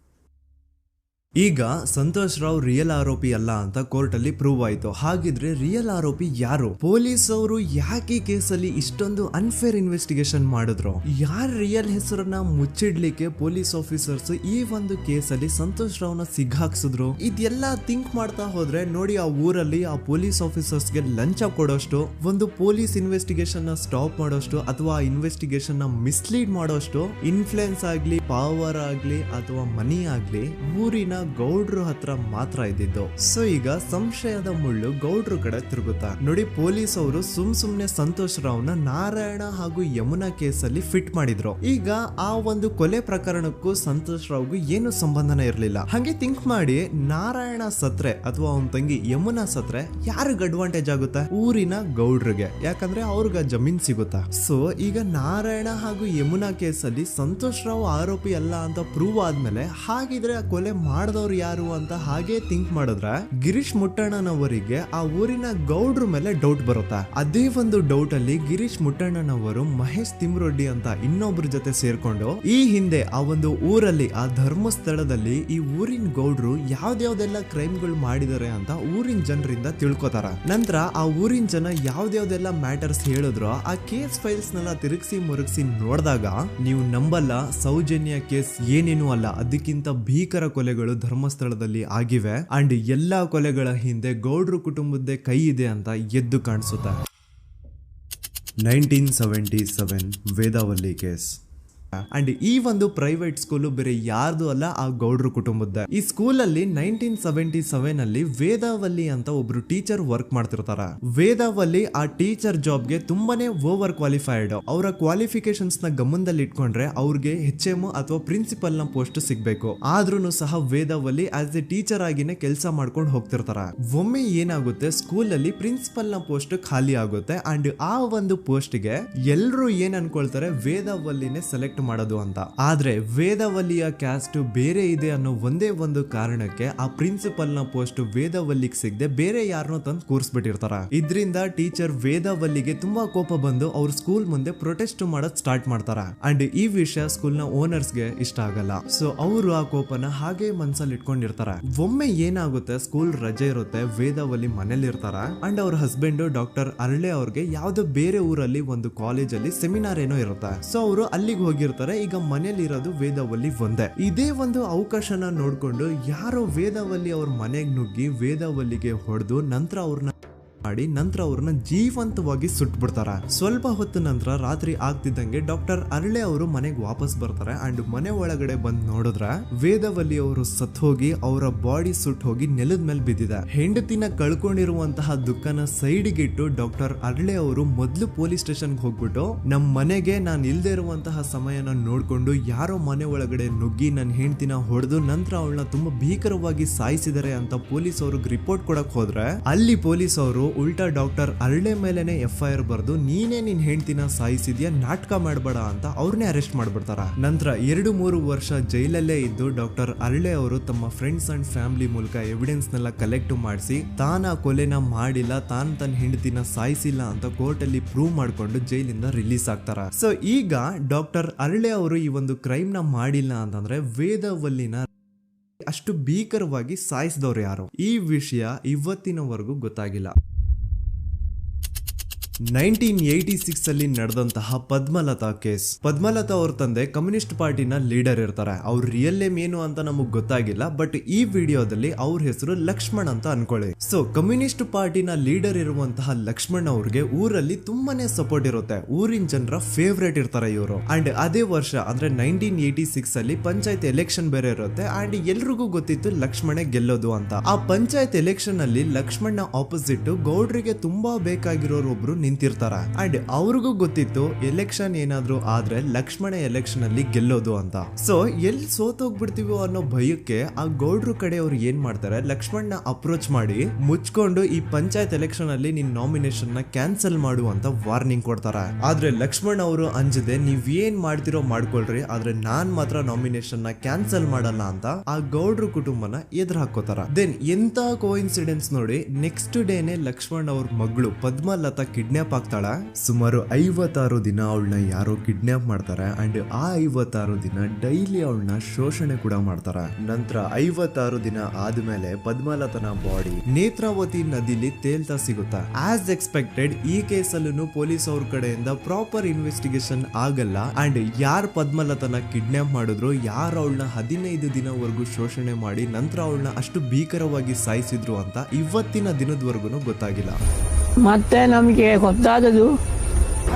ಈಗ ಸಂತೋಷ್ ರಾವ್ ರಿಯಲ್ ಆರೋಪಿ ಅಲ್ಲ ಅಂತ ಕೋರ್ಟ್ ಅಲ್ಲಿ ಪ್ರೂವ್ ಆಯ್ತು. ಹಾಗಿದ್ರೆ ರಿಯಲ್ ಆರೋಪಿ ಯಾರು? ಪೊಲೀಸ್ ಅವರು ಯಾಕೆ ಕೇಸಲ್ಲಿ ಇಷ್ಟೊಂದು ಅನ್ಫೇರ್ ಇನ್ವೆಸ್ಟಿಗೇಷನ್ ಮಾಡಿದ್ರು? ಯಾರ ರಿಯಲ್ ಹೆಸರನ್ನ ಮುಚ್ಚಿಡ್ಲಿಕ್ಕೆ ಪೊಲೀಸ್ ಆಫೀಸರ್ಸ್ ಈ ಒಂದು ಕೇಸಲ್ಲಿ ಸಂತೋಷ್ ರಾವ್ನ ಸಿಗ್ಹಾಕ್ಸಿದ್ರು? ಇದೆಲ್ಲ ಥಿಂಕ್ ಮಾಡ್ತಾ ಹೋದ್ರೆ ನೋಡಿ ಆ ಊರಲ್ಲಿ ಆ ಪೊಲೀಸ್ ಆಫೀಸರ್ಸ್ಗೆ ಲಂಚ ಕೊಡೋಷ್ಟು, ಒಂದು ಪೊಲೀಸ್ ಇನ್ವೆಸ್ಟಿಗೇಷನ್ ನ ಸ್ಟಾಪ್ ಮಾಡೋಷ್ಟು ಅಥವಾ ಇನ್ವೆಸ್ಟಿಗೇಷನ್ ನ ಮಿಸ್ಲೀಡ್ ಮಾಡೋಷ್ಟು ಇನ್ಫ್ಲೂಯೆನ್ಸ್ ಆಗ್ಲಿ, ಪವರ್ ಆಗ್ಲಿ ಅಥವಾ ಮನಿ ಆಗ್ಲಿ ಊರಿನ ಗೌಡ್ರು ಹತ್ರ ಮಾತ್ರ ಇದ್ದಿದ್ದು. ಸೊ ಈಗ ಸಂಶಯದ ಮುಳ್ಳು ಗೌಡ್ರು ಕಡೆ ತಿರುಗುತ್ತಾ ನೋಡಿ. ಪೊಲೀಸ್ ಅವರು ಸುಮ್ನೆ ಸಂತೋಷ್ ರಾವ್ನ ನಾರಾಯಣ ಹಾಗೂ ಯಮುನಾ ಕೇಸಲ್ಲಿ ಫಿಟ್ ಮಾಡಿದ್ರು. ಈಗ ಆ ಒಂದು ಕೊಲೆ ಪ್ರಕರಣಕ್ಕೂ ಸಂತೋಷ್ ರಾವ್ಗೂ ಏನು ಸಂಬಂಧನೇ ಇರ್ಲಿಲ್ಲ. ಹಂಗೆ ಥಿಂಕ್ ಮಾಡಿ ನಾರಾಯಣ ಸತ್ರೆ ಅಥವಾ ಅವನ ತಂಗಿ ಯಮುನಾ ಸತ್ರೆ ಯಾರಿಗ ಅಡ್ವಾಂಟೇಜ್ ಆಗುತ್ತೆ? ಊರಿನ ಗೌಡ್ರಿಗೆ, ಯಾಕಂದ್ರೆ ಅವ್ರಿಗ ಜಮೀನ್ ಸಿಗುತ್ತಾ. ಸೊ ಈಗ ನಾರಾಯಣ ಹಾಗೂ ಯಮುನಾ ಕೇಸಲ್ಲಿ ಸಂತೋಷ್ ರಾವ್ ಆರೋಪಿ ಅಲ್ಲ ಅಂತ ಪ್ರೂವ್ ಆದ್ಮೇಲೆ ಹಾಗಿದ್ರೆ ಆ ಕೊಲೆ ಮಾಡ್ದವ್ರು ಯಾರು ಅಂತ ಹಾಗೆ ಥಿಂಕ್ ಮಾಡಿದ್ರೆ ಗಿರೀಶ್ ಮುಟ್ಟಣ್ಣನವರಿಗೆ ಆ ಊರಿನ ಗೌಡ್ರ ಮೇಲೆ ಡೌಟ್ ಬರುತ್ತೆ. ಅದೇ ಒಂದು ಡೌಟ್ ಅಲ್ಲಿ ಗಿರೀಶ್ ಮುಟ್ಟಣ್ಣನವರು ಮಹೇಶ್ ತಿಮ್ರೊಡ್ಡಿ ಅಂತ ಇನ್ನೊಬ್ರ ಜೊತೆ ಸೇರ್ಕೊಂಡು ಈ ಹಿಂದೆ ಆ ಒಂದು ಊರಲ್ಲಿ ಆ ಧರ್ಮಸ್ಥಳದಲ್ಲಿ ಈ ಊರಿನ ಗೌಡ್ರು ಯಾವ್ದ್ಯಾವ್ದೆಲ್ಲ ಕ್ರೈಮ್ಗಳು ಮಾಡಿದಾರೆ ಅಂತ ಊರಿನ ಜನರಿಂದ ತಿಳ್ಕೊತಾರ. ನಂತರ ಆ ಊರಿನ ಜನ ಯಾವ್ದ್ಯಾವ್ದೆಲ್ಲ ಮ್ಯಾಟರ್ಸ್ ಹೇಳಿದ್ರು ಆ ಕೇಸ್ ಫೈಲ್ಸ್ ನೆಲ್ಲ ತಿರುಗಿಸಿ ಮುರುಗಿಸಿ ನೋಡಿದಾಗ ನೀವು ನಂಬಲ್ಲ, ಸೌಜನ್ಯ ಕೇಸ್ ಏನೇನು ಅಲ್ಲ, ಅದಕ್ಕಿಂತ ಭೀಕರ ಕೊಲೆಗಳು ಧರ್ಮಸ್ಥಳದಲ್ಲಿ ಆಗಿವೆ. ಅಂಡ್ ಎಲ್ಲಾ ಕೊಲೆಗಳ ಹಿಂದೆ ಗೌಡ್ರು ಕುಟುಂಬದ್ದೇ ಕೈ ಇದೆ ಅಂತ ಎದ್ದು ಕಾಣಿಸುತ್ತೆ. 1977 ವೇದಾವಲ್ಲಿ ಕೇಸ್. ಅಂಡ್ ಈ ಒಂದು ಪ್ರೈವೇಟ್ ಸ್ಕೂಲು ಬೇರೆ ಯಾರ್ದು ಅಲ್ಲ, ಆ ಗೌಡ್ರು ಕುಟುಂಬದ. ಈ ಸ್ಕೂಲ್ ಅಲ್ಲಿ 1977 ಅಲ್ಲಿ ವೇದಾವಲ್ಲಿ ಅಂತ ಒಬ್ರು ಟೀಚರ್ ವರ್ಕ್ ಮಾಡ್ತಿರ್ತಾರ. ವೇದಾವಲ್ಲಿ ಆ ಟೀಚರ್ ಜಾಬ್ಗೆ ತುಂಬಾನೇ ಓವರ್ ಕ್ವಾಲಿಫೈಡ್. ಅವರ ಕ್ವಾಲಿಫಿಕೇಶನ್ಸ್ ನ ಗಮನದಲ್ಲಿ ಇಟ್ಕೊಂಡ್ರೆ ಅವ್ರಿಗೆ HM ಅಥವಾ ಪ್ರಿನ್ಸಿಪಲ್ ನ ಪೋಸ್ಟ್ ಸಿಗ್ಬೇಕು. ಆದ್ರೂ ಸಹ ವೇದಾವಲ್ಲಿ ಆಸ್ ಎ ಟೀಚರ್ ಆಗಿನೇ ಕೆಲಸ ಮಾಡ್ಕೊಂಡು ಹೋಗ್ತಿರ್ತಾರ. ಒಮ್ಮೆ ಏನಾಗುತ್ತೆ, ಸ್ಕೂಲ್ ಅಲ್ಲಿ ಪ್ರಿನ್ಸಿಪಲ್ ನ ಪೋಸ್ಟ್ ಖಾಲಿ ಆಗುತ್ತೆ. ಅಂಡ್ ಆ ಒಂದು ಪೋಸ್ಟ್ ಗೆ ಎಲ್ರು ಏನ್ ಅನ್ಕೊಳ್ತಾರೆ, ವೇದಾವಲ್ಲಿನೇ ಸೆಲೆಕ್ಟ್ ಮಾಡೋದು ಅಂತ. ಆದ್ರೆ ವೇದಾವಲ್ಲಿಯ ಕ್ಯಾಸ್ಟ್ ಬೇರೆ ಇದೆ ಅನ್ನೋ ಒಂದೇ ಒಂದು ಕಾರಣಕ್ಕೆ ಆ ಪ್ರಿನ್ಸಿಪಲ್ ನ ಪೋಸ್ಟ್ ವೇದಾವಲ್ಲಿಗೆ ಸಿಗದೆ ಬೇರೆ ಯಾರನ್ನೋ ತಂದು ಕೂರಿಸ್ಬಿಟ್ಟಿರ್ತಾರ. ಇದರಿಂದ ಟೀಚರ್ ವೇದಾವಲ್ಲಿಗೆ ತುಂಬಾ ಕೋಪ ಬಂದು ಅವ್ರ ಸ್ಕೂಲ್ ಮುಂದೆ ಪ್ರೊಟೆಸ್ಟ್ ಮಾಡೋದ್ ಸ್ಟಾರ್ಟ್ ಮಾಡ್ತಾರ. ಅಂಡ್ ಈ ವಿಷಯ ಸ್ಕೂಲ್ ನ ಓನರ್ಸ್ ಗೆ ಇಷ್ಟ ಆಗಲ್ಲ. ಸೊ ಅವರು ಆ ಕೋಪನ ಹಾಗೆ ಮನ್ಸಲ್ಲಿ ಇಟ್ಕೊಂಡಿರ್ತಾರ. ಒಮ್ಮೆ ಏನಾಗುತ್ತೆ, ಸ್ಕೂಲ್ ರಜೆ ಇರುತ್ತೆ, ವೇದಾವಲ್ಲಿ ಮನೇಲಿ ಇರ್ತಾರ. ಅಂಡ್ ಅವ್ರ ಹಸ್ಬೆಂಡ್ ಡಾಕ್ಟರ್ ಅರಳೆ ಅವ್ರಿಗೆ ಯಾವ್ದೋ ಬೇರೆ ಊರಲ್ಲಿ ಒಂದು ಕಾಲೇಜ್ ಅಲ್ಲಿ ಸೆಮಿನಾರ್ ಏನೋ ಇರುತ್ತೆ. ಸೊ ಅವರು ಅಲ್ಲಿಗೆ ಹೋಗಿರ್ತಾರೆ. ಈಗ ಮನೇಲಿ ಇರೋದು ವೇದಾವಲ್ಲಿ ಒಂದೇ. ಇದೇ ಒಂದು ಅವಕಾಶನ ನೋಡ್ಕೊಂಡು ಯಾರೋ ವೇದಾವಲ್ಲಿ ಅವ್ರ ಮನೆಗೆ ನುಗ್ಗಿ ವೇದಾವಲ್ಲಿಗೆ ಹೊಡೆದು ನಂತರ ಅವ್ರನ್ನ ಜೀವಂತವಾಗಿ ಸುಟ್ಬಿಡ್ತಾರ. ಸ್ವಲ್ಪ ಹೊತ್ತು ನಂತರ ರಾತ್ರಿ ಆಗ್ತಿದ್ದಂಗೆ ಡಾಕ್ಟರ್ ಅರಳೆ ಅವರು ಮನೆಗೆ ವಾಪಸ್ ಬರ್ತಾರೆ. ಅಂಡ್ ಮನೆ ಒಳಗಡೆ ಬಂದ್ ನೋಡಿದ್ರೆ ವೇದಾವಲ್ಲಿ ಅವರು ಸತ್ ಹೋಗಿ ಅವರ ಬಾಡಿ ಸುಟ್ ಹೋಗಿ ನೆಲದ ಮೇಲೆ ಬಿದ್ದಿದೆ. ಹೆಂಡತಿನ ಕಳ್ಕೊಂಡಿರುವಂತಹ ದುಃಖನ ಸೈಡ್ಗೆ ಇಟ್ಟು ಡಾಕ್ಟರ್ ಅರಳೆ ಅವರು ಮೊದ್ಲು ಪೊಲೀಸ್ ಸ್ಟೇಷನ್ ಹೋಗ್ಬಿಟ್ಟು ನಮ್ ಮನೆಗೆ ನಾನು ಇಲ್ದೇ ಇರುವಂತಹ ಸಮಯನ ನೋಡ್ಕೊಂಡು ಯಾರೋ ಮನೆ ಒಳಗಡೆ ನುಗ್ಗಿ ನನ್ನ ಹೆಂಡತಿನ ಹೊಡೆದು ನಂತರ ಅವಳನ್ನ ತುಂಬಾ ಭೀಕರವಾಗಿ ಸಾಯಿಸಿದರೆ ಅಂತ ಪೊಲೀಸ್ ಅವ್ರಿಗೆ ರಿಪೋರ್ಟ್ ಕೊಡಕ್ ಹೋದ್ರೆ ಅಲ್ಲಿ ಪೊಲೀಸ್ ಅವರು ಉಲ್ಟಾ ಡಾಕ್ಟರ್ ಅರಳೆ ಮೇಲೆನೆ FIR ಬರ್ದು ನೀನೇ ನಿನ್ ಹೆಂಡತಿನ ಸಾಯಿಸಿದ್ಯಾ, ನಾಟಕ ಮಾಡಬೇಡ ಅಂತ ಅವ್ರನ್ನೇ ಅರೆಸ್ಟ್ ಮಾಡ್ಬಿಡ್ತಾರ. ನಂತರ 2-3 ವರ್ಷ ಜೈಲಲ್ಲೇ ಇದ್ದು ಡಾಕ್ಟರ್ ಅರಳೆ ಅವರು ತಮ್ಮ ಫ್ರೆಂಡ್ಸ್ ಅಂಡ್ ಫ್ಯಾಮಿಲಿ ಮೂಲಕ ಎವಿಡೆನ್ಸ್ ನೆಲ್ಲ ಕಲೆಕ್ಟ್ ಮಾಡಿಸಿ ತಾನ ಕೊಲೆನ ಮಾಡಿಲ್ಲ, ತಾನ್ ತನ್ನ ಹೆಂಡತಿನ ಸಾಯಿಸಿಲ್ಲ ಅಂತ ಕೋರ್ಟ್ ಅಲ್ಲಿ ಪ್ರೂವ್ ಮಾಡ್ಕೊಂಡು ಜೈಲಿಂದ ರಿಲೀಸ್ ಆಗ್ತಾರ. ಸೊ ಈಗ ಡಾಕ್ಟರ್ ಅರಳೆ ಅವರು ಈ ಒಂದು ಕ್ರೈಮ್ ನ ಮಾಡಿಲ್ಲ ಅಂತಂದ್ರೆ ವೇದಾವಲ್ಲಿನ ಅಷ್ಟು ಭೀಕರವಾಗಿ ಸಾಯಿಸಿದವ್ರು ಯಾರು, ಈ ವಿಷಯ ಇವತ್ತಿನವರೆಗೂ ಗೊತ್ತಾಗಿಲ್ಲ. 1986 ಅಲ್ಲಿ ನಡೆದಂತಹ ಪದ್ಮಲತಾ ಕೇಸ್. ಪದ್ಮಲತಾ ಅವ್ರ ತಂದೆ ಕಮ್ಯುನಿಸ್ಟ್ ಪಾರ್ಟಿನ ಲೀಡರ್ ಇರ್ತಾರೆ. ಅವ್ರ ರಿಯಲ್ ನೇಮ್ ಏನು ಅಂತ ನಮಗ್ ಗೊತ್ತಾಗಿಲ್ಲ, ಬಟ್ ಈ ವಿಡಿಯೋದಲ್ಲಿ ಅವ್ರ ಹೆಸರು ಲಕ್ಷ್ಮಣ್ ಅಂತ ಅನ್ಕೊಳ್ಳಿ. ಸೊ ಕಮ್ಯುನಿಸ್ಟ್ ಪಾರ್ಟಿನ ಲೀಡರ್ ಇರುವಂತಹ ಲಕ್ಷ್ಮಣ್ ಅವ್ರಿಗೆ ಊರಲ್ಲಿ ತುಂಬಾನೇ ಸಪೋರ್ಟ್ ಇರುತ್ತೆ. ಊರಿನ ಜನರ ಫೇವ್ರೇಟ್ ಇರ್ತಾರೆ ಇವರು. ಅಂಡ್ ಅದೇ ವರ್ಷ ಅಂದ್ರೆ 1986 ಅಲ್ಲಿ ಪಂಚಾಯತ್ ಎಲೆಕ್ಷನ್ ಬೇರೆ ಇರುತ್ತೆ. ಅಂಡ್ ಎಲ್ರಿಗೂ ಗೊತ್ತಿತ್ತು ಲಕ್ಷ್ಮಣೆ ಗೆಲ್ಲೋದು ಅಂತ. ಆ ಪಂಚಾಯತ್ ಎಲೆಕ್ಷನ್ ಅಲ್ಲಿ ಲಕ್ಷ್ಮಣ್ಣ ಆಪೋಸಿಟ್ ಗೌಡ್ರಿಗೆ ತುಂಬಾ ಬೇಕಾಗಿರೋರು ಒಬ್ರು ನಿಂತಿರ್ತಾರ. ಅಂಡ್ ಅವ್ರಿಗೂ ಗೊತ್ತಿತ್ತು ಎಲೆಕ್ಷನ್ ಏನಾದ್ರು ಆದ್ರೆ ಲಕ್ಷ್ಮಣ ಎಲೆಕ್ಷನ್ ಅಲ್ಲಿ ಗೆಲ್ಲೋದು ಅಂತ. ಸೊ ಎಲ್ಲಿ ಸೋತೋಗ್ಬಿಡ್ತೀವೋ ಅನ್ನೋ ಭಯಕ್ಕೆ ಆ ಗೌಡ್ರು ಕಡೆ ಅವ್ರು ಏನ್ ಮಾಡ್ತಾರೆ, ಲಕ್ಷ್ಮಣ್ಣ ಅಪ್ರೋಚ್ ಮಾಡಿ ಮುಚ್ಕೊಂಡು ಈ ಪಂಚಾಯತ್ ಎಲೆಕ್ಷನ್ ಅಲ್ಲಿ ನಿನ್ ನಾಮಿನೇಷನ್ ನ ಕ್ಯಾನ್ಸಲ್ ಮಾಡು ಅಂತ ವಾರ್ನಿಂಗ್ ಕೊಡ್ತಾರ. ಆದ್ರೆ ಲಕ್ಷ್ಮಣ್ ಅವರು ಅಂಜದೆ ನೀವ್ ಏನ್ ಮಾಡ್ತಿರೋ ಮಾಡ್ಕೊಳ್ರಿ, ಆದ್ರೆ ನಾನ್ ಮಾತ್ರ ನಾಮಿನೇಷನ್ ನ ಕ್ಯಾನ್ಸಲ್ ಮಾಡಲ್ಲ ಅಂತ ಆ ಗೌಡ್ರು ಕುಟುಂಬನ ಎದುರು ಹಾಕೋತಾರ. ದೆನ್ ಎಂತ ಕೋಇನ್ಸಿಡೆನ್ಸ್ ನೋಡಿ, ನೆಕ್ಸ್ಟ್ ಡೇನೆ ಲಕ್ಷ್ಮಣ್ ಅವ್ರ ಮಗಳು ಪದ್ಮಲತಾ ಕಿಡ್ನಾಪ್ ಆಗ್ತಾಳ. ಸುಮಾರು 56 ದಿನ ಅವಳನ್ನ ಯಾರೋ ಕಿಡ್ನಾಪ್ ಮಾಡ್ತಾರೆ. ಅಂಡ್ ಆ 56 ದಿನ ಡೈಲಿ ಅವಳನ್ನ ಶೋಷಣೆ ಕೂಡ ಮಾಡ್ತಾರ. ನಂತರ 56 ದಿನ ಆದ್ಮೇಲೆ ಪದ್ಮಲತನ ಬಾಡಿ ನೇತ್ರಾವತಿ ನದಿಲಿ ತೇಲ್ತಾ ಸಿಗುತ್ತಾ. ಆಸ್ ಎಕ್ಸ್ಪೆಕ್ಟೆಡ್ ಈ ಕೇಸಲ್ಲೂ ಪೊಲೀಸ್ ಅವ್ರ ಕಡೆಯಿಂದ ಪ್ರಾಪರ್ ಇನ್ವೆಸ್ಟಿಗೇಷನ್ ಆಗಲ್ಲ. ಅಂಡ್ ಯಾರ್ ಪದ್ಮಲತನ ಕಿಡ್ನಾಪ್ ಮಾಡಿದ್ರು, ಯಾರು ಅವಳನ್ನ 15 ದಿನವರೆಗೂ ಶೋಷಣೆ ಮಾಡಿ ನಂತರ ಅವಳನ್ನ ಅಷ್ಟು ಭೀಕರವಾಗಿ ಸಾಯಿಸಿದ್ರು ಅಂತ ಇವತ್ತಿನ ದಿನದವರೆಗೂ ಗೊತ್ತಾಗಿಲ್ಲ. ಮತ್ತೆ ನಮಗೆ ಗೊತ್ತಾದದು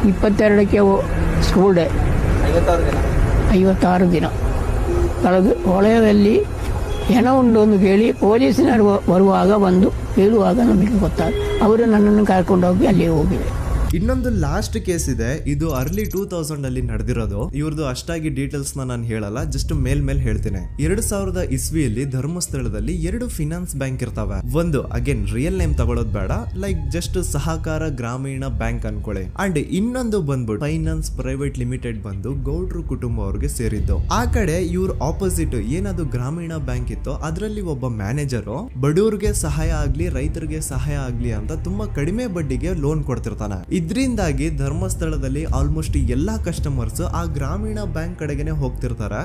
22ಕ್ಕೆ ಸ್ಕೂಲ್ ಡೇ 56 ದಿನ ಕಳೆದು ಹೊಳೆಯಲ್ಲಿ ಹೆಣ ಉಂಡು ಅಂತ ಕೇಳಿ ಪೊಲೀಸಿನವರು ಬರುವಾಗ ಬಂದು ಹೇಳುವಾಗ ನಮಗೆ ಗೊತ್ತಾದ. ಅವರು ನನ್ನನ್ನು ಕರ್ಕೊಂಡು ಹೋಗಿ ಅಲ್ಲಿ ಹೋಗಿವೆ. ಇನ್ನೊಂದು ಲಾಸ್ಟ್ ಕೇಸ್ ಇದೆ, ಇದು ಅರ್ಲಿ 2000 ಅಲ್ಲಿ ನಡೆದಿರೋದು. ಇವ್ರದ್ದು ಅಷ್ಟಾಗಿ ಡೀಟೇಲ್ಸ್ ನಾನು ಹೇಳಲ್ಲ, ಜಸ್ಟ್ ಮೇಲ್ ಹೇಳ್ತೀನಿ. 2000 ಇಸ್ವಿಯಲ್ಲಿ ಧರ್ಮಸ್ಥಳದಲ್ಲಿ 2 ಫಿನಾನ್ಸ್ ಬ್ಯಾಂಕ್ ಇರ್ತಾವೆ. ಒಂದು ಅಗೇನ್ ರಿಯಲ್ ನೇಮ್ ತಗೊಳ್ಳೋದು ಬೇಡ, ಲೈಕ್ ಜಸ್ಟ್ ಸಹಕಾರ ಗ್ರಾಮೀಣ ಬ್ಯಾಂಕ್ ಅನ್ಕೊಳ್ಳಿ. ಅಂಡ್ ಇನ್ನೊಂದು ಬಂದ್ಬಿಟ್ಟು ಫೈನಾನ್ಸ್ ಪ್ರೈವೇಟ್ ಲಿಮಿಟೆಡ್ ಬಂದು ಗೌಡ್ರು ಕುಟುಂಬ ಅವ್ರಿಗೆ ಸೇರಿದ್ದು. ಆ ಕಡೆ ಇವ್ರ ಆಪೋಸಿಟ್ ಏನದು ಗ್ರಾಮೀಣ ಬ್ಯಾಂಕ್ ಇತ್ತು, ಅದರಲ್ಲಿ ಒಬ್ಬ ಮ್ಯಾನೇಜರು ಬಡವ್ರಿಗೆ ಸಹಾಯ ಆಗ್ಲಿ ರೈತರಿಗೆ ಸಹಾಯ ಆಗ್ಲಿ ಅಂತ ತುಂಬಾ ಕಡಿಮೆ ಬಡ್ಡಿಗೆ ಲೋನ್ ಕೊಡ್ತಿರ್ತಾನೆ. ಇದರಿಂದಾಗಿ ಧರ್ಮಸ್ಥಳದಲ್ಲಿ ಆಲ್ಮೋಸ್ಟ್ ಎಲ್ಲಾ ಕಸ್ಟಮರ್ಸ್ ಆ ಗ್ರಾಮೀಣ ಬ್ಯಾಂಕ್ ಕಡೆಗೆ ಹೋಗ್ತಿರ್ತಾರೆ,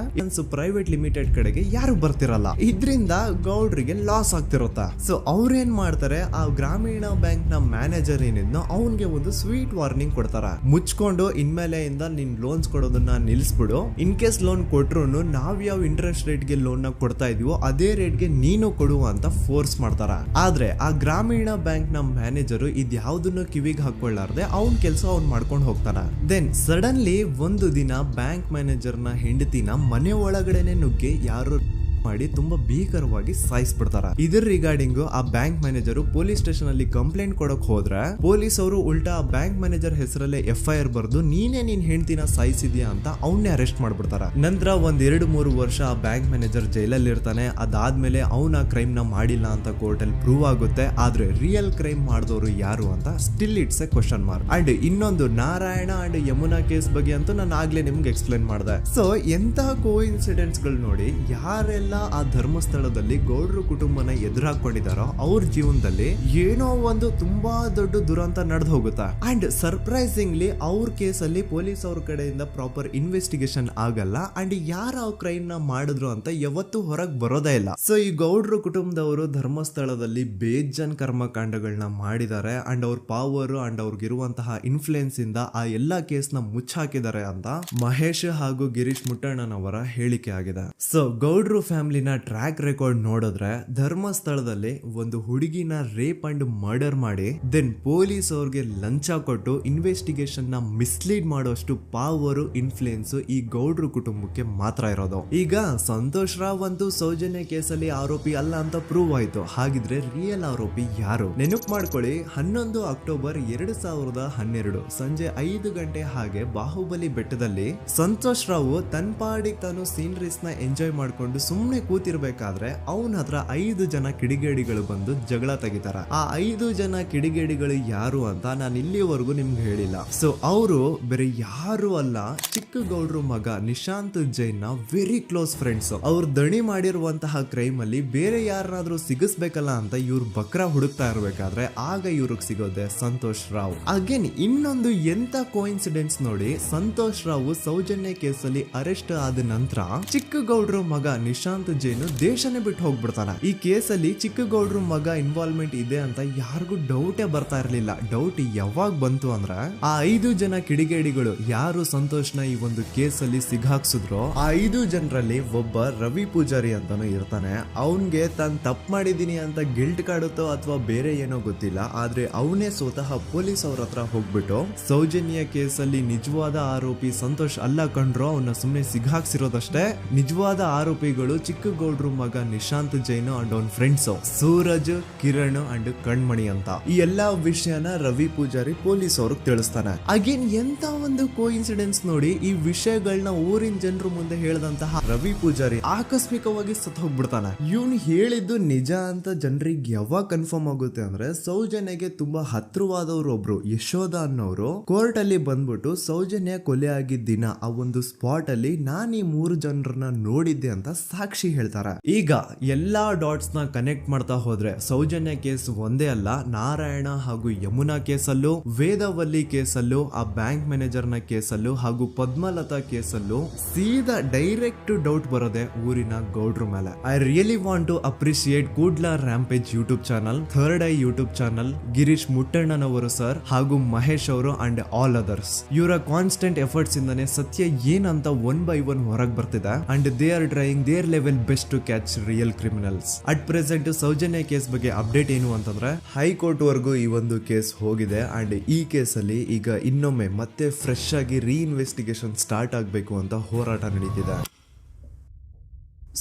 ಪ್ರೈವೇಟ್ ಲಿಮಿಟೆಡ್ ಕಡೆಗೆ ಯಾರು ಬರ್ತಿರಲ್ಲ. ಇದರಿಂದ ಗೌಡ್ರಿಗೆ ಲಾಸ್ ಆಗ್ತಿರುತ್ತ. ಸೊ ಅವ್ರೇನ್ ಮಾಡ್ತಾರೆ, ಆ ಗ್ರಾಮೀಣ ಬ್ಯಾಂಕ್ ನ ಮ್ಯಾನೇಜರ್ ಏನಿದ್ನೋ ಅವನ್ಗೆ ಒಂದು ಸ್ವೀಟ್ ವಾರ್ನಿಂಗ್ ಕೊಡ್ತಾರ. ಮುಚ್ಕೊಂಡು ಇನ್ಮೇಲೆಯಿಂದ ನಿನ್ ಲೋನ್ಸ್ ಕೊಡೋದನ್ನ ನಿಲ್ಸ್ಬಿಡು, ಇನ್ ಕೇಸ್ ಲೋನ್ ಕೊಟ್ರು ನಾವ್ ಯಾವ ಇಂಟ್ರೆಸ್ಟ್ ರೇಟ್ ಗೆ ಲೋನ್ ನ ಕೊಡ್ತಾ ಇದೀವೋ ಅದೇ ರೇಟ್ ಗೆ ನೀನು ಕೊಡುವ ಅಂತ ಫೋರ್ಸ್ ಮಾಡ್ತಾರ. ಆದ್ರೆ ಆ ಗ್ರಾಮೀಣ ಬ್ಯಾಂಕ್ ನ ಮ್ಯಾನೇಜರ್ ಇದ್ಯಾವುದನ್ನು ಕಿವಿಗೆ ಹಾಕೊಳ್ಳಾರ್ದೆ ಅವನ್ ಕೆಲಸ ಅವ್ನ್ ಮಾಡ್ಕೊಂಡು ಹೋಗ್ತಾನ. ದೆನ್ ಸಡನ್ಲಿ ಒಂದು ದಿನ ಬ್ಯಾಂಕ್ ಮ್ಯಾನೇಜರ್ ನ ಹೆಂಡತಿನ ಮನೆ ಒಳಗಡೆನೆ ನುಗ್ಗಿ ಯಾರು ಮಾಡಿ ತುಂಬಾ ಭೀಕರವಾಗಿ ಸಾಯಿಸ್ಬಿಡ್ತಾರ. ಇದ್ರ ರಿಗಾರ್ಡಿಂಗ್ ಆ ಬ್ಯಾಂಕ್ ಮ್ಯಾನೇಜರ್ ಪೊಲೀಸ್ ಸ್ಟೇಷನ್ ಅಲ್ಲಿ ಕಂಪ್ಲೇಂಟ್ ಕೊಡಕ್ ಹೋದ್ರೆ ಪೊಲೀಸ್ ಅವರು ಉಲ್ಟಾ ಆ ಬ್ಯಾಂಕ್ ಮ್ಯಾನೇಜರ್ ಹೆಸರಲ್ಲೇ FIR ಬರ್ದು ನೀನೇ ನಿನ್ ಹೆಂಡತಿನ ಸಾಯಿಸಿದ್ಯಾ ಅಂತ ಅವನ್ನೇ ಅರೆಸ್ಟ್ ಮಾಡ್ಬಿಡ್ತಾರ. ನಂತರ 1-2-3 ವರ್ಷ ಆ ಬ್ಯಾಂಕ್ ಮ್ಯಾನೇಜರ್ ಜೈಲಲ್ಲಿ ಇರ್ತಾನೆ. ಅದಾದ್ಮೇಲೆ ಅವನ ಕ್ರೈಮ್ ನ ಮಾಡಿಲ್ಲ ಅಂತ ಕೋರ್ಟ್ ಅಲ್ಲಿ ಪ್ರೂವ್ ಆಗುತ್ತೆ. ಆದ್ರೆ ರಿಯಲ್ ಕ್ರೈಮ್ ಮಾಡಿದವರು ಯಾರು ಅಂತ still it's A question mark. And ಇನ್ನೊಂದು ನಾರಾಯಣ ಅಂಡ್ ಯಮುನಾ ಕೇಸ್ ಬಗ್ಗೆ ಅಂತೂ ನಾನು ಆಗ್ಲೇ ನಿಮ್ಗೆ ಎಕ್ಸ್ಪ್ಲೇನ್ ಮಾಡಿದೆ. ಸೊ ಎಂತಹ ಕೋ ಇನ್ಸಿಡೆಂಟ್ಸ್ ಗಳು ನೋಡಿ, ಯಾರೆಲ್ಲ ಆ ಧರ್ಮಸ್ಥಳದಲ್ಲಿ ಗೌಡ್ರು ಕುಟುಂಬನ ಎದುರಾಕೊಂಡಿದಾರೋ ಅವ್ರ ಜೀವನದಲ್ಲಿ ಏನೋ ಒಂದು ತುಂಬಾ ದೊಡ್ಡ ದುರಂತ ನಡೆದು ಹೋಗುತ್ತಾ. ಅಂಡ್ ಸರ್ಪ್ರೈಸಿಂಗ್ಲಿ ಅವ್ರ ಕೇಸಲ್ಲಿ ಪೊಲೀಸ್ ಅವ್ರ ಕಡೆಯಿಂದ ಪ್ರಾಪರ್ ಇನ್ವೆಸ್ಟಿಗೇಷನ್ ಆಗಲ್ಲ. ಅಂಡ್ ಯಾರ ಕ್ರೈಮ್ ನ ಮಾಡಿದ್ರು ಅಂತ ಯಾವತ್ತೂ ಹೊರಗ್ ಬರೋದೇ ಇಲ್ಲ. ಸೊ ಈ ಗೌಡ್ರು ಕುಟುಂಬದವರು ಧರ್ಮಸ್ಥಳದಲ್ಲಿ ಬೇಜನ್ ಕರ್ಮಕಾಂಡಗಳನ್ನ ಮಾಡಿದ್ದಾರೆ. ಅಂಡ್ ಅವ್ರ ಪವರ್ ಅಂಡ್ ಅವ್ರಿಗಿರುವಂತಹ ಇನ್ಫ್ಲೂಯೆನ್ಸ್ ಇಂದ ಆ ಎಲ್ಲಾ ಕೇಸ್ ನ ಮುಚ್ಚಾಕಿದ್ದಾರೆ ಅಂತ ಮಹೇಶ್ ಹಾಗೂ ಗಿರೀಶ್ ಮುಟ್ಟಣ್ಣನವರ ಹೇಳಿಕೆ ಆಗಿದೆ. ಸೊ ಗೌಡ್ರು ಫ್ಯಾಮಿಲಿನ ಟ್ರ್ಯಾಕ್ ರೆಕಾರ್ಡ್ ನೋಡಿದ್ರೆ ಧರ್ಮಸ್ಥಳದಲ್ಲಿ ಒಂದು ಹುಡುಗಿನ ರೇಪ್ ಅಂಡ್ ಮರ್ಡರ್ ಮಾಡಿ ದೆನ್ ಪೊಲೀಸ್ ಅವ್ರಿಗೆ ಲಂಚ ಕೊಟ್ಟು ಇನ್ವೆಸ್ಟಿಗೇಷನ್ ನ ಮಿಸ್ಲೀಡ್ ಮಾಡೋಷ್ಟು ಪವರ್ ಇನ್ಫ್ಲೂಯೆನ್ಸ್ ಈ ಗೌಡ್ರು ಕುಟುಂಬಕ್ಕೆ ಮಾತ್ರ ಇರೋದು. ಈಗ ಸಂತೋಷ್ ರಾವ್ ಅಂತೂ ಸೌಜನ್ಯ ಕೇಸಲ್ಲಿ ಆರೋಪಿ ಅಲ್ಲ ಅಂತ ಪ್ರೂವ್ ಆಯ್ತು. ಹಾಗಿದ್ರೆ ರಿಯಲ್ ಆರೋಪಿ ಯಾರು? ನೆನಪು ಮಾಡ್ಕೊಳ್ಳಿ, 11 ಅಕ್ಟೋಬರ್ 2012 ಸಂಜೆ 5 ಗಂಟೆ ಹಾಗೆ ಬಾಹುಬಲಿ ಬೆಟ್ಟದಲ್ಲಿ ಸಂತೋಷ್ ರಾವ್ ತನ್ನ ಪಾಡಿಗೆ ತಾನು ಸೀನರೀಸ್ ನ ಎಂಜಾಯ್ ಮಾಡ್ಕೊಂಡು ಸುಮ್ನೆ ಕೂತಿರ್ಬೇಕಾದ್ರೆ ಅವನ ಹತ್ರ 5 ಜನ ಕಿಡಿಗೇಡಿಗಳು ಬಂದು ಜಗಳ ತೆಗಿತಾರ. ಆ 5 ಜನ ಕಿಡಿಗೇಡಿಗಳು ಯಾರು ಅಂತ ನಾನು ಇಲ್ಲಿವರೆಗೂ ನಿಮ್ಗೆ ಹೇಳಿಲ್ಲ. ಸೊ ಅವರು ಬೇರೆ ಯಾರು ಅಲ್ಲ, ಚಿಕ್ಕ ಗೌಡ್ರು ಮಗ ನಿಶಾಂತ್ ಜೈನ್ ನ ವೆರಿ ಕ್ಲೋಸ್ ಫ್ರೆಂಡ್ಸ್. ಅವ್ರು ದಣಿ ಮಾಡಿರುವಂತಹ ಕ್ರೈಮ್ ಅಲ್ಲಿ ಬೇರೆ ಯಾರನ್ನಾದ್ರೂ ಸಿಗಿಸ್ಬೇಕಲ್ಲ ಅಂತ ಇವ್ರು ಬಕ್ರ ಹುಡುಕ್ತಾ ಇರ್ಬೇಕಾದ್ರೆ ಆಗ ಇವ್ರಿಗೆ ಸಿಗೋದೆ ಸಂತೋಷ್ ರಾವ್. ಅಗೇನ್ ಇನ್ನೊಂದು ಎಂತ ಕೋಇನ್ಸಿಡೆನ್ಸ್ ನೋಡಿ, ಸಂತೋಷ್ ರಾವ್ ಸೌಜನ್ಯ ಕೇಸಲ್ಲಿ ಅರೆಸ್ಟ್ ಆದ ನಂತರ ಚಿಕ್ಕ ಗೌಡ್ರು ಮಗ ನಿಶಾಂತ್ ಜೈನ್ ದೇಶನೇ ಬಿಟ್ಟು ಹೋಗ್ಬಿಡ್ತಾನ. ಈ ಕೇಸಲ್ಲಿ ಚಿಕ್ಕ ಗೌಡ್ರು ಮಗ ಇನ್ವಾಲ್ವ್ಮೆಂಟ್ ಇದೆ ಅಂತ ಯಾರಿಗೂ ಡೌಟೇ ಬರ್ತಾ ಇರ್ಲಿಲ್ಲ. ಡೌಟ್ ಯಾವಾಗ ಬಂತು ಅಂದ್ರೆ ಆ 5 ಜನ ಕಿಡಿಗೇಡಿಗಳು ಯಾರು ಸಂತೋಷ್ನ ಈ ಒಂದು ಕೇಸಲ್ಲಿ ಸಿಗಾಕ್ಸಿದ್ರು ಆ 5 ಜನರಲ್ಲಿ ಒಬ್ಬ ರವಿ ಪೂಜಾರಿ ಅಂತಾನು ಇರ್ತಾನೆ. ಅವನ್ಗೆ ತಾನು ತಪ್ಪು ಮಾಡಿದೀನಿ ಅಂತ ಗಿಲ್ಟ್ ಕಾಡುತ್ತೋ ಅಥವಾ ಬೇರೆ ಏನೋ ಗೊತ್ತಿಲ್ಲ, ಆದ್ರೆ ಅವನೇ ಸ್ವತಃ ಪೊಲೀಸ್ ಅವ್ರ ಹತ್ರ ಹೋಗ್ಬಿಟ್ಟು ಸೌಜನ್ಯ ಕೇಸಲ್ಲಿ ನಿಜವಾದ ಆರೋಪಿ ಸಂತೋಷ್ ಅಲ್ಲ ಕಂಡ್ರು, ಅವನ್ನ ಸುಮ್ನೆ ಸಿಗಾಕ್ಸಿರೋದಷ್ಟೇ, ನಿಜವಾದ ಆರೋಪಿಗಳು ಚಿಕ್ಕ ಗೌಡ್ರು ಮಗ ನಿಶಾಂತ್ ಜೈನ್ ಅಂಡ್ ಅವನ್ ಫ್ರೆಂಡ್ಸ್ ಸೂರಜ್, ಕಿರಣ್ ಅಂಡ್ ಕಣ್ಮಣಿ ಅಂತ. ಈ ಎಲ್ಲಾ ವಿಷಯನ ರವಿ ಪೂಜಾರಿ ಪೊಲೀಸ್ ಅವ್ರಿಗೆ ತಿಳಿಸ್ತಾನೆ. ಅಗೇನ್ ಎಂತ ಒಂದು ಕೋಇನ್ಸಿಡೆನ್ಸ್ ನೋಡಿ, ಈ ವಿಷಯಗಳನ್ನ ಊರಿನ ಜನರು ಮುಂದೆ ಹೇಳಿದಂತಹ ರವಿ ಪೂಜಾರಿ ಆಕಸ್ಮಿಕವಾಗಿ ಸತ್ತು ಹೋಗ್ಬಿಡ್ತಾನೆ. ಇವನು ಹೇಳಿದ್ದು ನಿಜ ಅಂತ ಜನರಿಗೆ ಯಾವಾಗ ಕನ್ಫರ್ಮ್ ಆಗುತ್ತೆ ಅಂದ್ರೆ ಸೌಜನ್ಯಗೆ ತುಂಬಾ ಹತ್ರವಾದವ್ರು ಒಬ್ರು ಯಶೋಧ ಅನ್ನೋರು ಕೋರ್ಟ್ ಅಲ್ಲಿ ಬಂದ್ಬಿಟ್ಟು ಸೌಜನ್ಯ ಕೊಲೆ ಆಗಿದ್ದ ದಿನ ಆ ಒಂದು ಸ್ಪಾಟ್ ಅಲ್ಲಿ ನಾನು ಈ 3 ಜನರನ್ನ ನೋಡಿದ್ದೆ ಅಂತ ಸಾಕ್ಷಿ ಹೇಳ್ತಾರೆ. ಈಗ ಎಲ್ಲಾ ಡಾಟ್ಸ್ ನ ಕನೆಕ್ಟ್ ಮಾಡ್ತಾ ಹೋದ್ರೆ ಸೌಜನ್ಯ ಕೇಸ್ ಒಂದೇ ಅಲ್ಲ, ನಾರಾಯಣ ಹಾಗೂ ಯಮುನಾ ಕೇಸಲ್ಲೂ, ವೇದವಲ್ಲಿ ಕೇಸಲ್ಲೂ, ಆ ಬ್ಯಾಂಕ್ ಮ್ಯಾನೇಜರ್ ನ ಕೇಸಲ್ಲೂ ಹಾಗೂ ಪದ್ಮಲತಾ ಕೇಸಲ್ಲೂ ಸೀದಾ ಡೈರೆಕ್ಟ್ ಡೌಟ್ ಬರೋದೆ ಊರಿನ ಗೌಡ್ರ ಮೇಲೆ. I really want to appreciate Kudla rampage YouTube channel, third I YouTube channel, Girish ಮುಟ್ಟಣ್ಣನವರು ಸರ್ ಹಾಗೂ ಮಹೇಶ್ ಅವರು ಅಂಡ್ ಆಲ್ ಅದರ್ಸ್. ಇವರ ಕಾನ್ಸ್ಟೆಂಟ್ ಎಫರ್ಟ್ಸ್ ಇಂದಾನೆ ಸತ್ಯ ಏನಂತ 1 by 1 ಹೊರಗೆ ಬರ್ತಿದೆ and they are trying their level best to catch real criminals. At present Soujanya case ಬಗ್ಗೆ ಅಪ್ಡೇಟ್ ಏನು ಅಂತಂದ್ರೆ ಹೈಕೋರ್ಟ್ ವರೆಗೂ ಈ ಒಂದು ಕೇಸ್ ಹೋಗಿದೆ ಅಂಡ್ ಈ ಕೇಸಲ್ಲಿ ಈಗ ಇನ್ನೊಮ್ಮೆ ಮತ್ತೆ ಫ್ರೆಶ್ ಆಗಿ ರೀಇನ್ವೆಸ್ಟಿಗೇಷನ್ ಸ್ಟಾರ್ಟ್ ಆಗಬೇಕು ಅಂತ ಹೋರಾಟ ನಡೀತಿದೆ.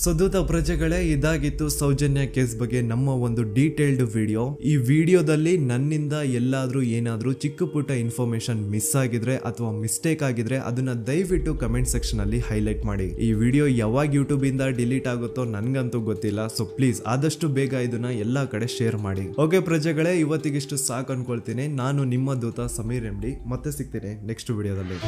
ಸೊ ದೂತ ಪ್ರಜೆಗಳೇ, ಇದಾಗಿತ್ತು ಸೌಜನ್ಯ ಕೇಸ್ ಬಗ್ಗೆ ನಮ್ಮ ಒಂದು ಡೀಟೇಲ್ಡ್ ವಿಡಿಯೋ. ಈ ವಿಡಿಯೋದಲ್ಲಿ ನನ್ನಿಂದ ಎಲ್ಲಾದ್ರೂ ಏನಾದ್ರೂ ಚಿಕ್ಕ ಪುಟ್ಟ ಇನ್ಫಾರ್ಮೇಶನ್ ಮಿಸ್ ಆಗಿದ್ರೆ ಅಥವಾ ಮಿಸ್ಟೇಕ್ ಆಗಿದ್ರೆ ಅದನ್ನ ದಯವಿಟ್ಟು ಕಮೆಂಟ್ ಸೆಕ್ಷನ್ ಅಲ್ಲಿ ಹೈಲೈಟ್ ಮಾಡಿ. ಈ ವಿಡಿಯೋ ಯಾವಾಗ ಯೂಟ್ಯೂಬ್ ಇಂದ ಡಿಲೀಟ್ ಆಗುತ್ತೋ ನನ್ಗಂತೂ ಗೊತ್ತಿಲ್ಲ. ಸೊ ಪ್ಲೀಸ್ ಆದಷ್ಟು ಬೇಗ ಇದನ್ನ ಎಲ್ಲಾ ಕಡೆ ಶೇರ್ ಮಾಡಿ. ಓಕೆ ಪ್ರಜೆಗಳೇ, ಇವತ್ತಿಗಿಷ್ಟು ಸಾಕು ಅನ್ಕೊಳ್ತೀನಿ. ನಾನು ನಿಮ್ಮ ದೂತ ಸಮೀರ್ MD. ಮತ್ತೆ ಸಿಗ್ತೀನಿ ನೆಕ್ಸ್ಟ್ ವಿಡಿಯೋದಲ್ಲಿ.